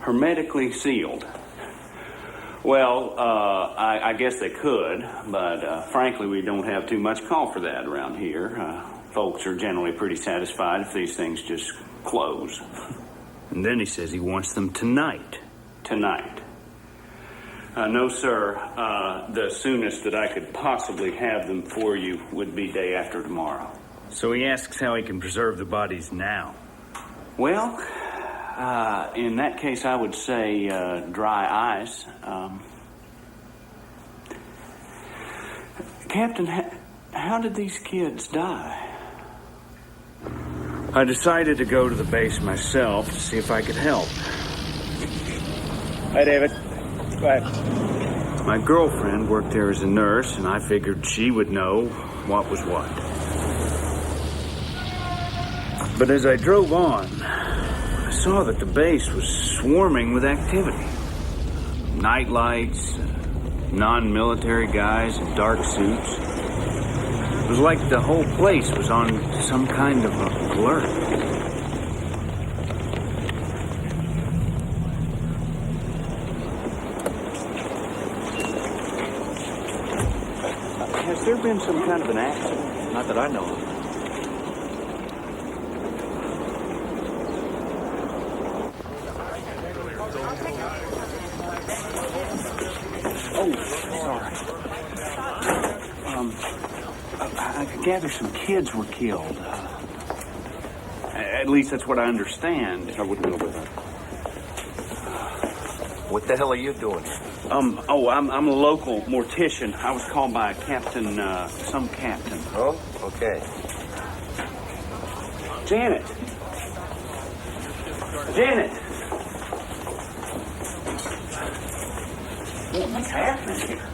Hermetically sealed. Well, I guess they could, but frankly, we don't have too much call for that around here. Folks are generally pretty satisfied if these things just close. And then he says he wants them tonight. Tonight. No, sir. The soonest that I could possibly have them for you would be day after tomorrow. So he asks how he can preserve the bodies now. Well, in that case, I would say dry ice. Captain, how did these kids die? I decided to go to the base myself to see if I could help. Hi, David. Go ahead. My girlfriend worked there as a nurse, and I figured she would know what was what. But as I drove on, I saw that the base was swarming with activity. Night lights, non-military guys in dark suits. It was like the whole place was on some kind of alert. Has there been some kind of an accident? Not that I know of. I gather some kids were killed. At least that's what I understand. I wouldn't go with her. What the hell are you doing here? I'm a local mortician. I was called by a captain, some captain. Oh, okay. Janet! Janet! What's happening here?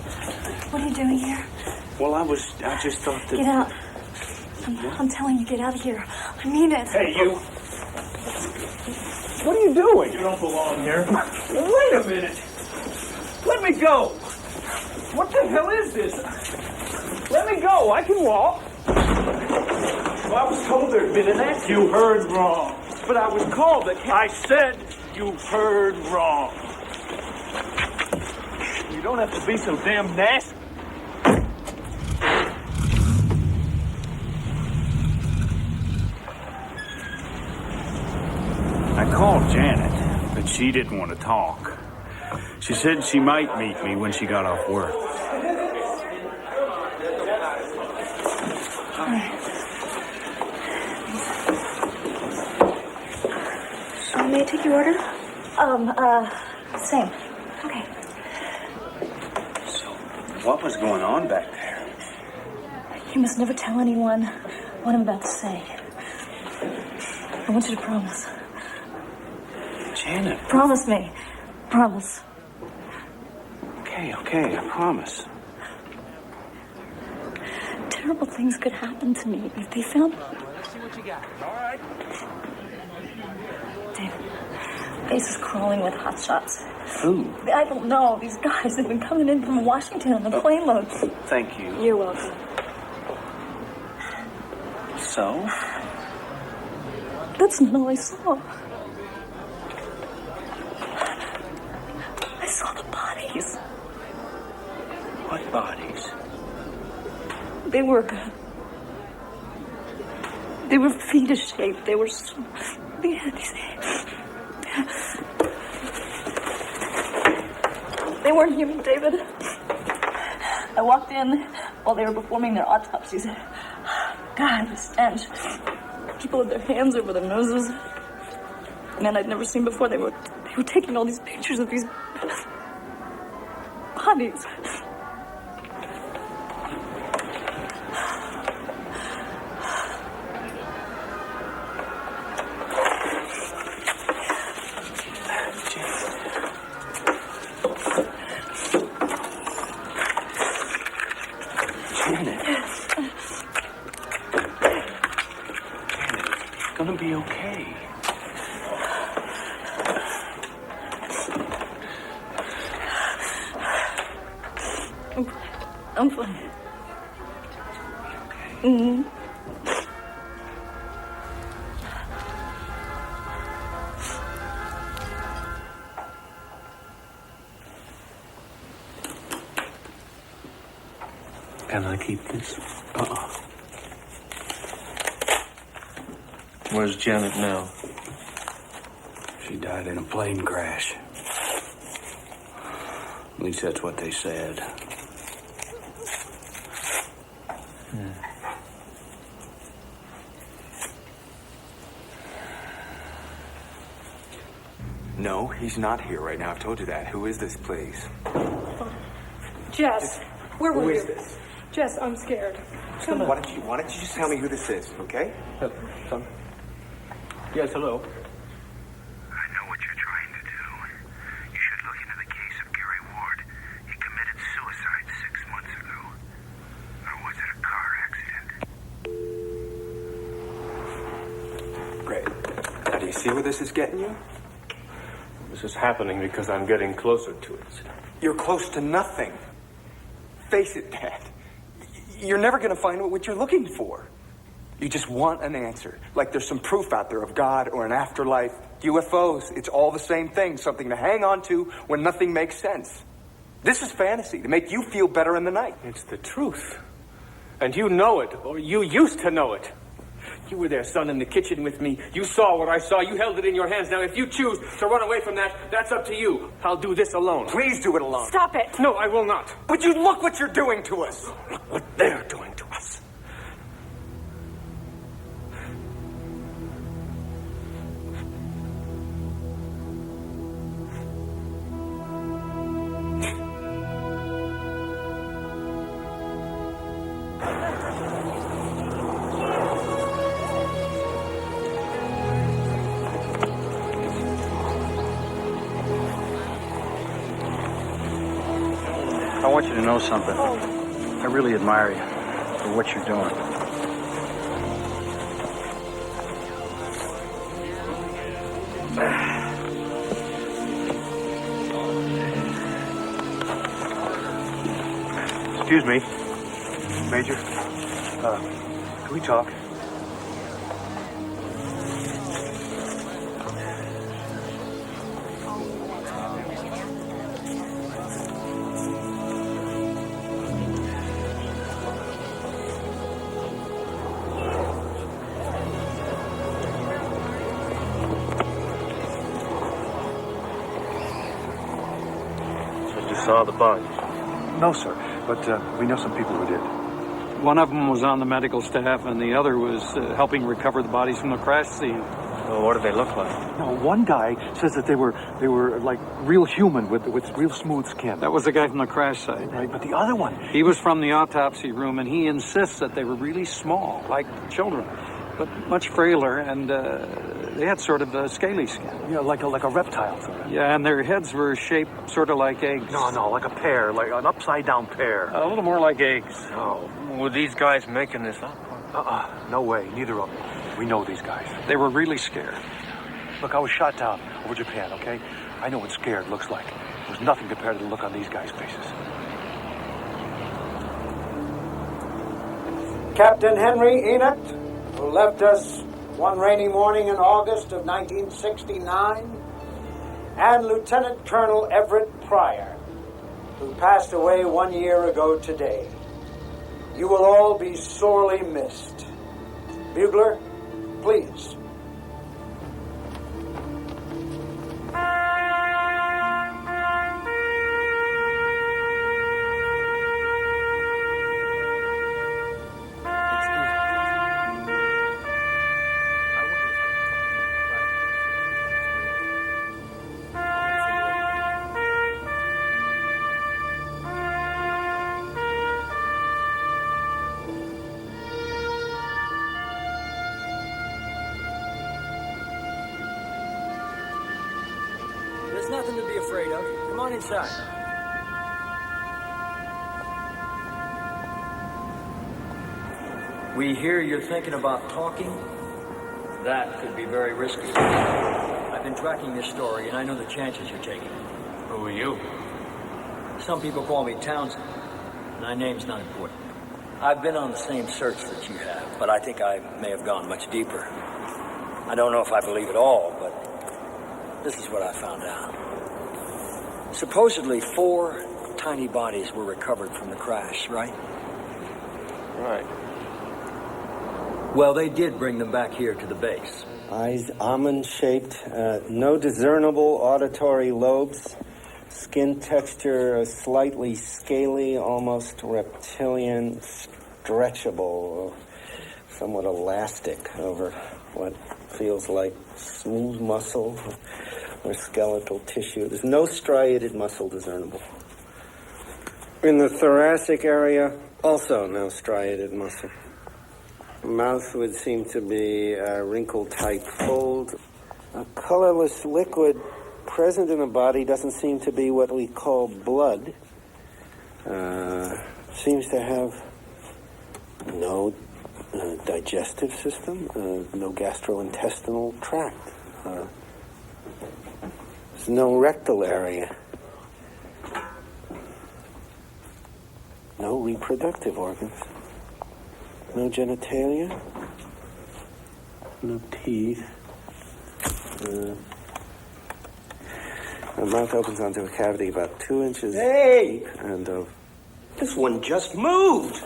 What are you doing here? Well, I just thought that... Get out. I'm telling you, get out of here. I mean it. Hey, you! What are you doing? You don't belong here. Wait a minute! Let me go! What the hell is this? Let me go! I can walk! Well, I was told there'd been an accident. You heard wrong. But I was called that... I said you heard wrong. You don't have to be so damn nasty. I called Janet, but she didn't want to talk. She said she might meet me when she got off work. So may I take your order? Same. Okay. So, what was going on back there? You must never tell anyone what I'm about to say. I want you to promise. Janet. Promise me. Promise. Okay, I promise. Terrible things could happen to me if they found me. Let's see what you got. All right. David, base is crawling with hot shots. Who? I don't know. These guys have been coming in from Washington on the plane loads. Thank you. You're welcome. So? That's not all I saw. I saw the bodies. What bodies? They were fetus shaped. They were so... They had these... They weren't human, David. I walked in while they were performing their autopsies. God, the stench. People with their hands over their noses. Men I'd never seen before. They were taking all these pictures of these bodies. Gonna be okay. I'm fine. Mm-hmm. Can I keep this? Where's Janet now? She died in a plane crash. At least that's what they said. No, he's not here right now. I've told you that. Who is this, please? Jess, where were Who you? is this? Jess, I'm scared. Why don't you just tell me who this is, okay? Yes, hello. I know what you're trying to do. You should look into the case of Gary Ward. He committed suicide 6 months ago. Or was it a car accident? Great. Now, do you see where this is getting you? This is happening because I'm getting closer to it. You're close to nothing. Face it, Dad. You're never going to find what you're looking for. You just want an answer. Like there's some proof out there of God or an afterlife. UFOs, it's all the same thing. Something to hang on to when nothing makes sense. This is fantasy to make you feel better in the night. It's the truth. And you know it, or you used to know it. You were there, son, in the kitchen with me. You saw what I saw. You held it in your hands. Now, if you choose to run away from that, that's up to you. I'll do this alone. Please do it alone. Stop it. No, I will not. But you look what you're doing to us. Look what they're doing to us. I want you to know something. I really admire you for what you're doing. Excuse me, Major. Can we talk? Saw the bodies. No, sir, but we know some people who did. One of them was on the medical staff, and the other was helping recover the bodies from the crash scene. Well, what did they look like? No, one guy says that they were like real human with real smooth skin. That was the guy from the crash site. Right, but the other one, He was from the autopsy room, and he insists that they were really small, like children, but much frailer, and they had sort of a scaly skin. yeah, like a reptile. Sort of. Yeah, and their heads were shaped sort of like eggs. No, like a pear, like an upside down pear. A little more like eggs. Oh, were these guys making this up? No way, neither of them. We know these guys. They were really scared. Look, I was shot down over Japan, okay? I know what scared looks like. It was nothing compared to the look on these guys' faces. Captain Henry Enoch, who left us one rainy morning in August of 1969, and Lieutenant Colonel Everett Pryor, who passed away 1 year ago today. You will all be sorely missed. Bugler, please. There's nothing to be afraid of. Come on inside. We hear you're thinking about talking. That could be very risky. I've been tracking this story, and I know the chances you're taking. Who are you? Some people call me Townsend. My name's not important. I've been on the same search that you have, but I think I may have gone much deeper. I don't know if I believe it all, but this is what I found out. Supposedly 4 tiny bodies were recovered from the crash, right? Right. Well, they did bring them back here to the base. Eyes almond-shaped, no discernible auditory lobes, Skin texture slightly scaly, almost reptilian, stretchable, somewhat elastic over what feels like smooth muscle or skeletal tissue. There's no striated muscle discernible. In the thoracic area, also no striated muscle. The mouth would seem to be a wrinkle-type fold. A colorless liquid present in the body doesn't seem to be what we call blood. Seems to have no digestive system, no gastrointestinal tract. There's no rectal area. No reproductive organs. No genitalia. No teeth. The mouth opens onto a cavity about 2 inches deep and This one just moved.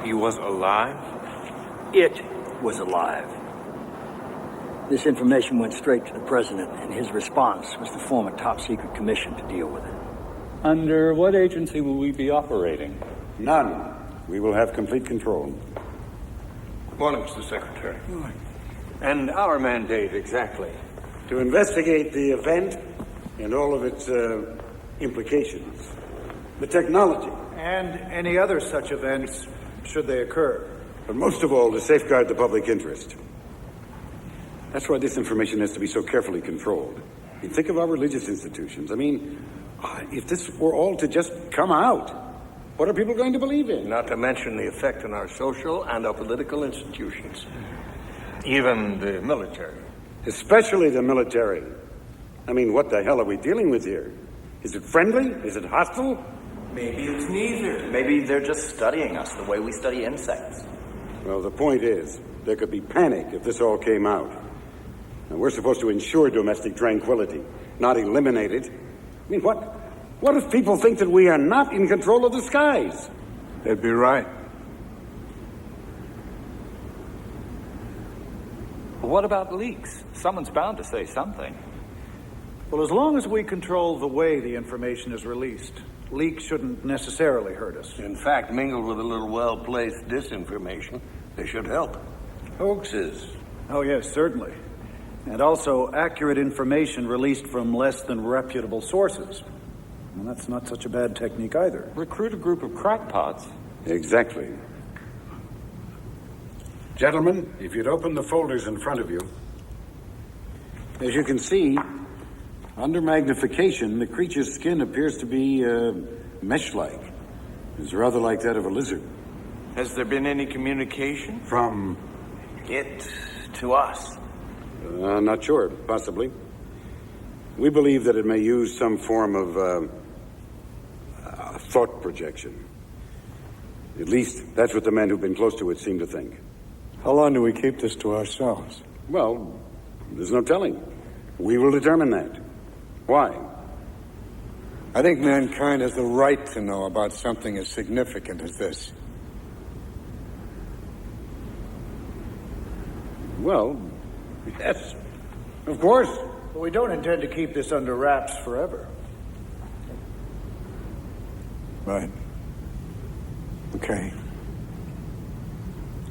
He was alive? It was alive. This information went straight to the president, and his response was to form a top-secret commission to deal with it. Under what agency will we be operating? None. We will have complete control. Morning, Mr. Secretary. And our mandate, exactly? To investigate the event and all of its implications. The technology. And any other such events, should they occur. But most of all, to safeguard the public interest. That's why this information has to be so carefully controlled. You think of our religious institutions. I mean, if this were all to just come out, what are people going to believe in? Not to mention the effect on our social and our political institutions. Even the military. Especially the military. I mean, what the hell are we dealing with here? Is it friendly? Is it hostile? Maybe it's neither. Maybe they're just studying us the way we study insects. Well, the point is, there could be panic if this all came out. And we're supposed to ensure domestic tranquility, not eliminate it. I mean, what if people think that we are not in control of the skies? They'd be right. What about leaks? Someone's bound to say something. Well, as long as we control the way the information is released, leaks shouldn't necessarily hurt us. In fact, mingled with a little well-placed disinformation, they should help. Hoaxes. Oh, yes, certainly. And also accurate information released from less than reputable sources. Well, that's not such a bad technique either. Recruit a group of crackpots. Exactly. Gentlemen, if you'd open the folders in front of you. As you can see, under magnification, the creature's skin appears to be mesh-like. It's rather like that of a lizard. Has there been any communication? From it to us? Not sure. Possibly. We believe that it may use some form of thought projection. At least, that's what the men who've been close to it seem to think. How long do we keep this to ourselves? Well, there's no telling. We will determine that. Why? I think mankind has the right to know about something as significant as this. Well, yes, of course. But we don't intend to keep this under wraps forever. Right. Okay.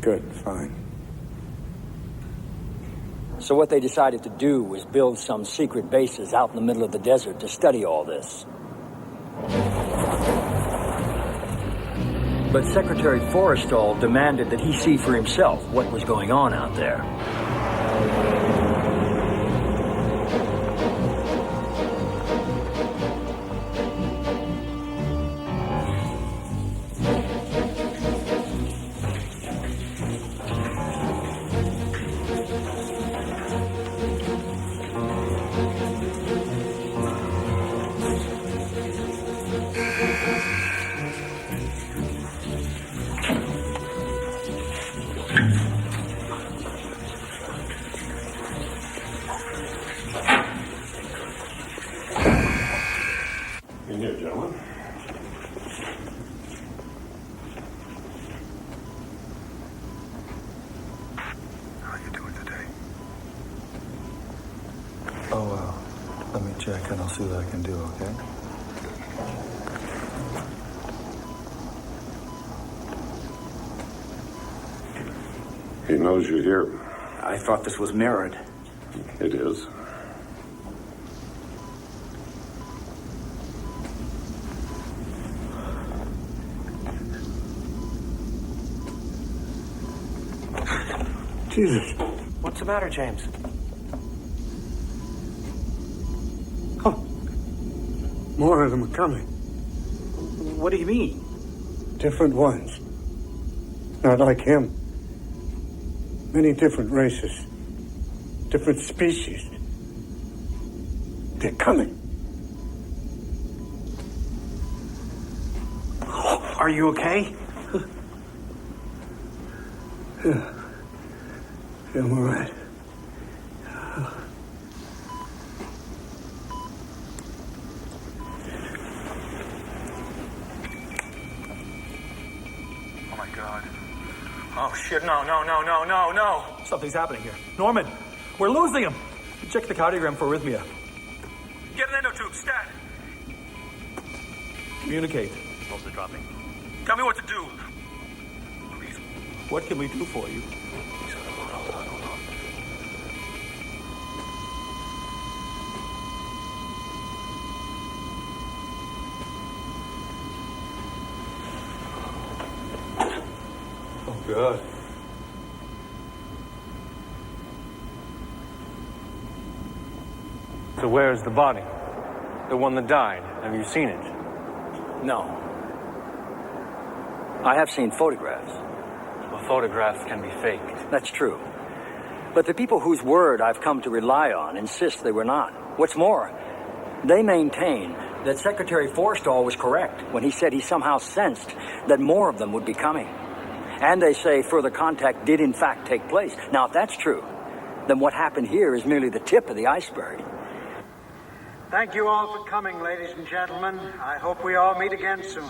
Good, fine. So what they decided to do was build some secret bases out in the middle of the desert to study all this. But Secretary Forrestal demanded that he see for himself what was going on out there. Let me check and I'll see what I can do, okay? He knows you're here. I thought this was mirrored. It is. Jesus. What's the matter, James? Oh. More of them are coming. What do you mean? Different ones. Not like him. Many different races. Different species. They're coming. Are you okay? Yeah. I'm all right. Oh my God. Oh shit, no. Something's happening here. Norman, we're losing him. Check the cardiogram for arrhythmia. Get an endotube, stat. Communicate. Pulse is dropping. Tell me what to do. Please. What can we do for you? Oh, God. So where's the body? The one that died? Have you seen it? No. I have seen photographs. Well, photographs can be faked. That's true. But the people whose word I've come to rely on insist they were not. What's more, they maintain that Secretary Forstall was correct when he said he somehow sensed that more of them would be coming. And they say further contact did in fact take place. Now, if that's true, then what happened here is merely the tip of the iceberg. Thank you all for coming, ladies and gentlemen. I hope we all meet again soon.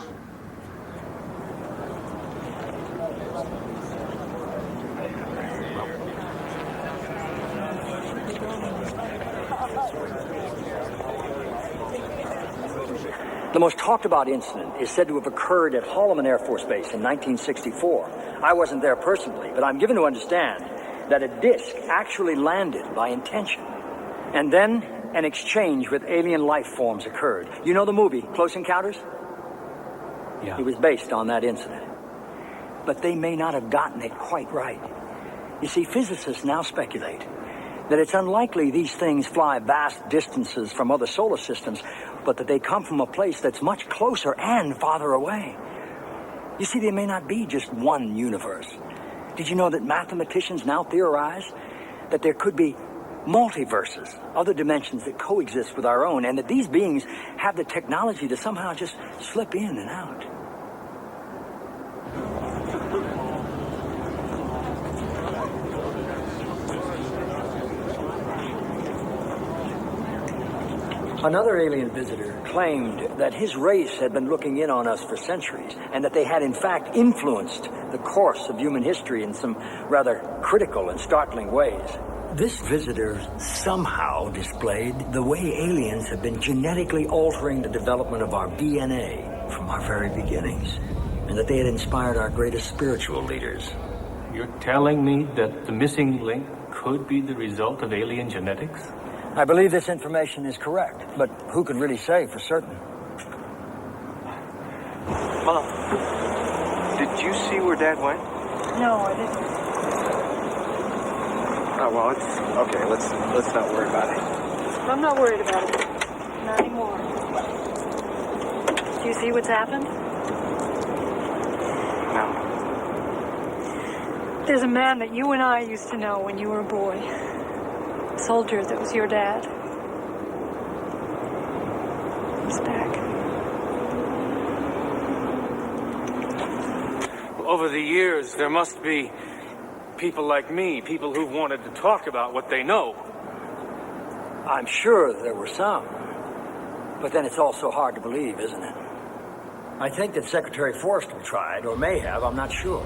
The most talked about incident is said to have occurred at Holloman Air Force Base in 1964. I wasn't there personally, but I'm given to understand that a disc actually landed by intention. And then an exchange with alien life forms occurred. You know the movie, Close Encounters? Yeah. It was based on that incident. But they may not have gotten it quite right. You see, physicists now speculate that it's unlikely these things fly vast distances from other solar systems, but that they come from a place that's much closer and farther away. You see, there may not be just one universe. Did you know that mathematicians now theorize that there could be multiverses, other dimensions that coexist with our own, and that these beings have the technology to somehow just slip in and out? Another alien visitor claimed that his race had been looking in on us for centuries, and that they had in fact influenced the course of human history in some rather critical and startling ways. This visitor somehow displayed the way aliens have been genetically altering the development of our DNA from our very beginnings, and that they had inspired our greatest spiritual leaders. You're telling me that the missing link could be the result of alien genetics? I believe this information is correct, but who could really say for certain? Mom, did you see where Dad went? No, I didn't. Oh, well, it's okay. Let's not worry about it. I'm not worried about it. Not anymore. Do you see what's happened? No. There's a man that you and I used to know when you were a boy. A soldier that was your dad. He's back. Over the years, there must be people like me, people who've wanted to talk about what they know. I'm sure there were some. But then it's also hard to believe, isn't it? I think that Secretary Forstall tried, or may have, I'm not sure.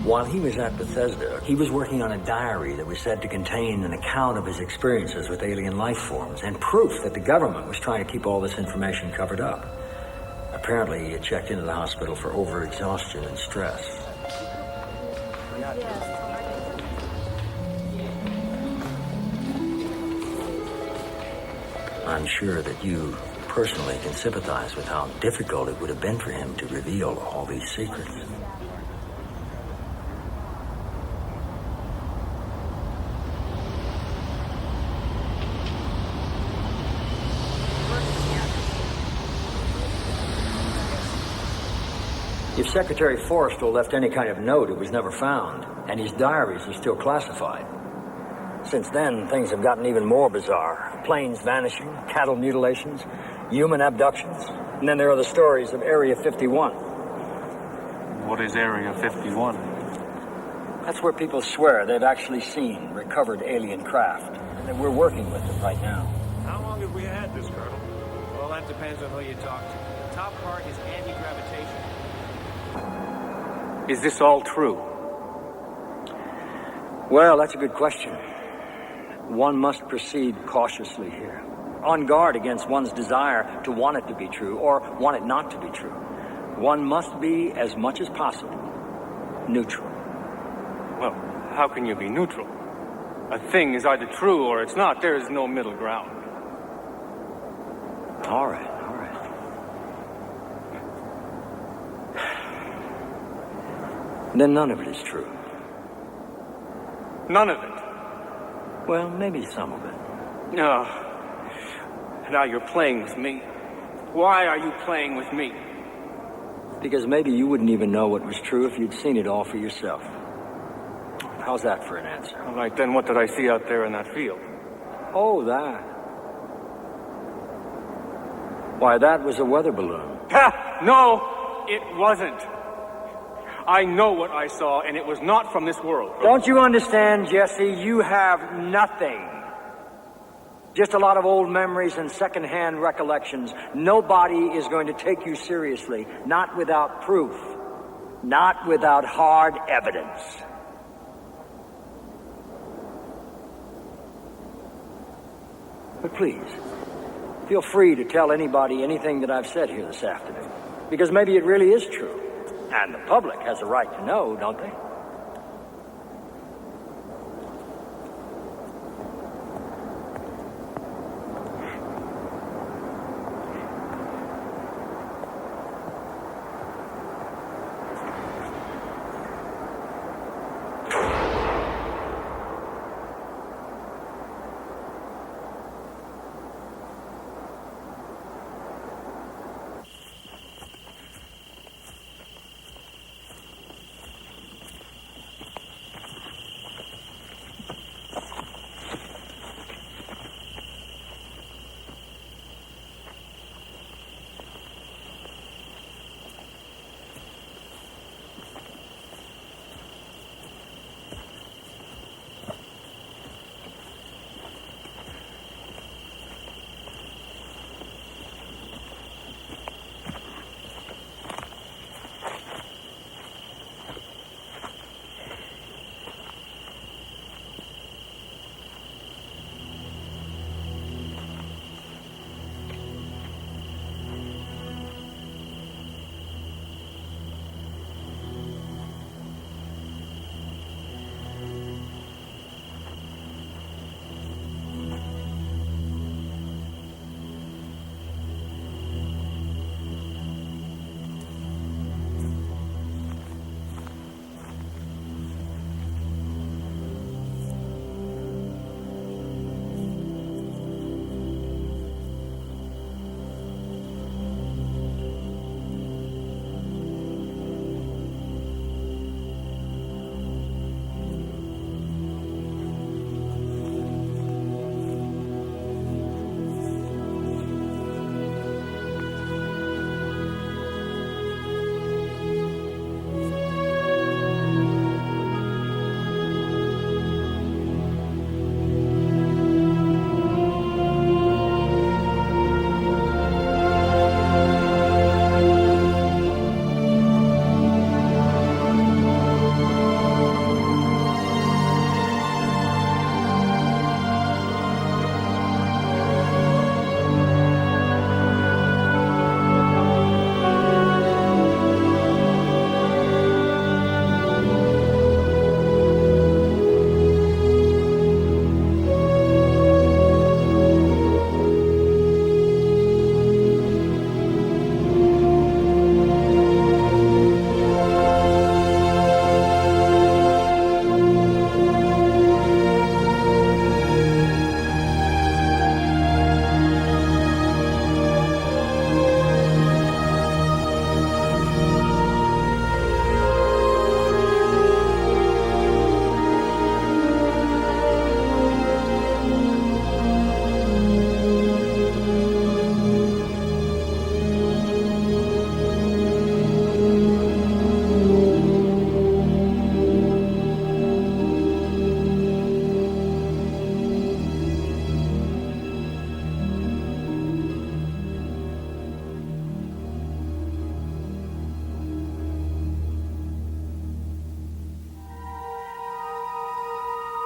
While he was at Bethesda, he was working on a diary that was said to contain an account of his experiences with alien life forms and proof that the government was trying to keep all this information covered up. Apparently, he had checked into the hospital for overexhaustion and stress. I'm sure that you personally can sympathize with how difficult it would have been for him to reveal all these secrets. If Secretary Forrestal left any kind of note, it was never found, and his diaries are still classified. Since then, things have gotten even more bizarre. Planes vanishing, cattle mutilations, human abductions, and then there are the stories of Area 51. What is Area 51? That's where people swear they've actually seen recovered alien craft, and that we're working with them right now. How long have we had this, Colonel? Well, that depends on who you talk to. The top part is anti-gravitation. Is this all true? Well, that's a good question. One must proceed cautiously here, on guard against one's desire to want it to be true or want it not to be true. One must be, as much as possible, neutral. Well, how can you be neutral? A thing is either true or it's not. There is no middle ground. All right. Then none of it is true. None of it? Well, maybe some of it. No. Now you're playing with me. Why are you playing with me? Because maybe you wouldn't even know what was true if you'd seen it all for yourself. How's that for an answer? All right, then what did I see out there in that field? Oh, that. Why, that was a weather balloon. Ha! No, it wasn't. I know what I saw, and it was not from this world. Don't you understand, Jesse? You have nothing. Just a lot of old memories and secondhand recollections. Nobody is going to take you seriously, not without proof, not without hard evidence. But please, feel free to tell anybody anything that I've said here this afternoon, because maybe it really is true. And the public has a right to know, don't they?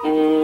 Thank you.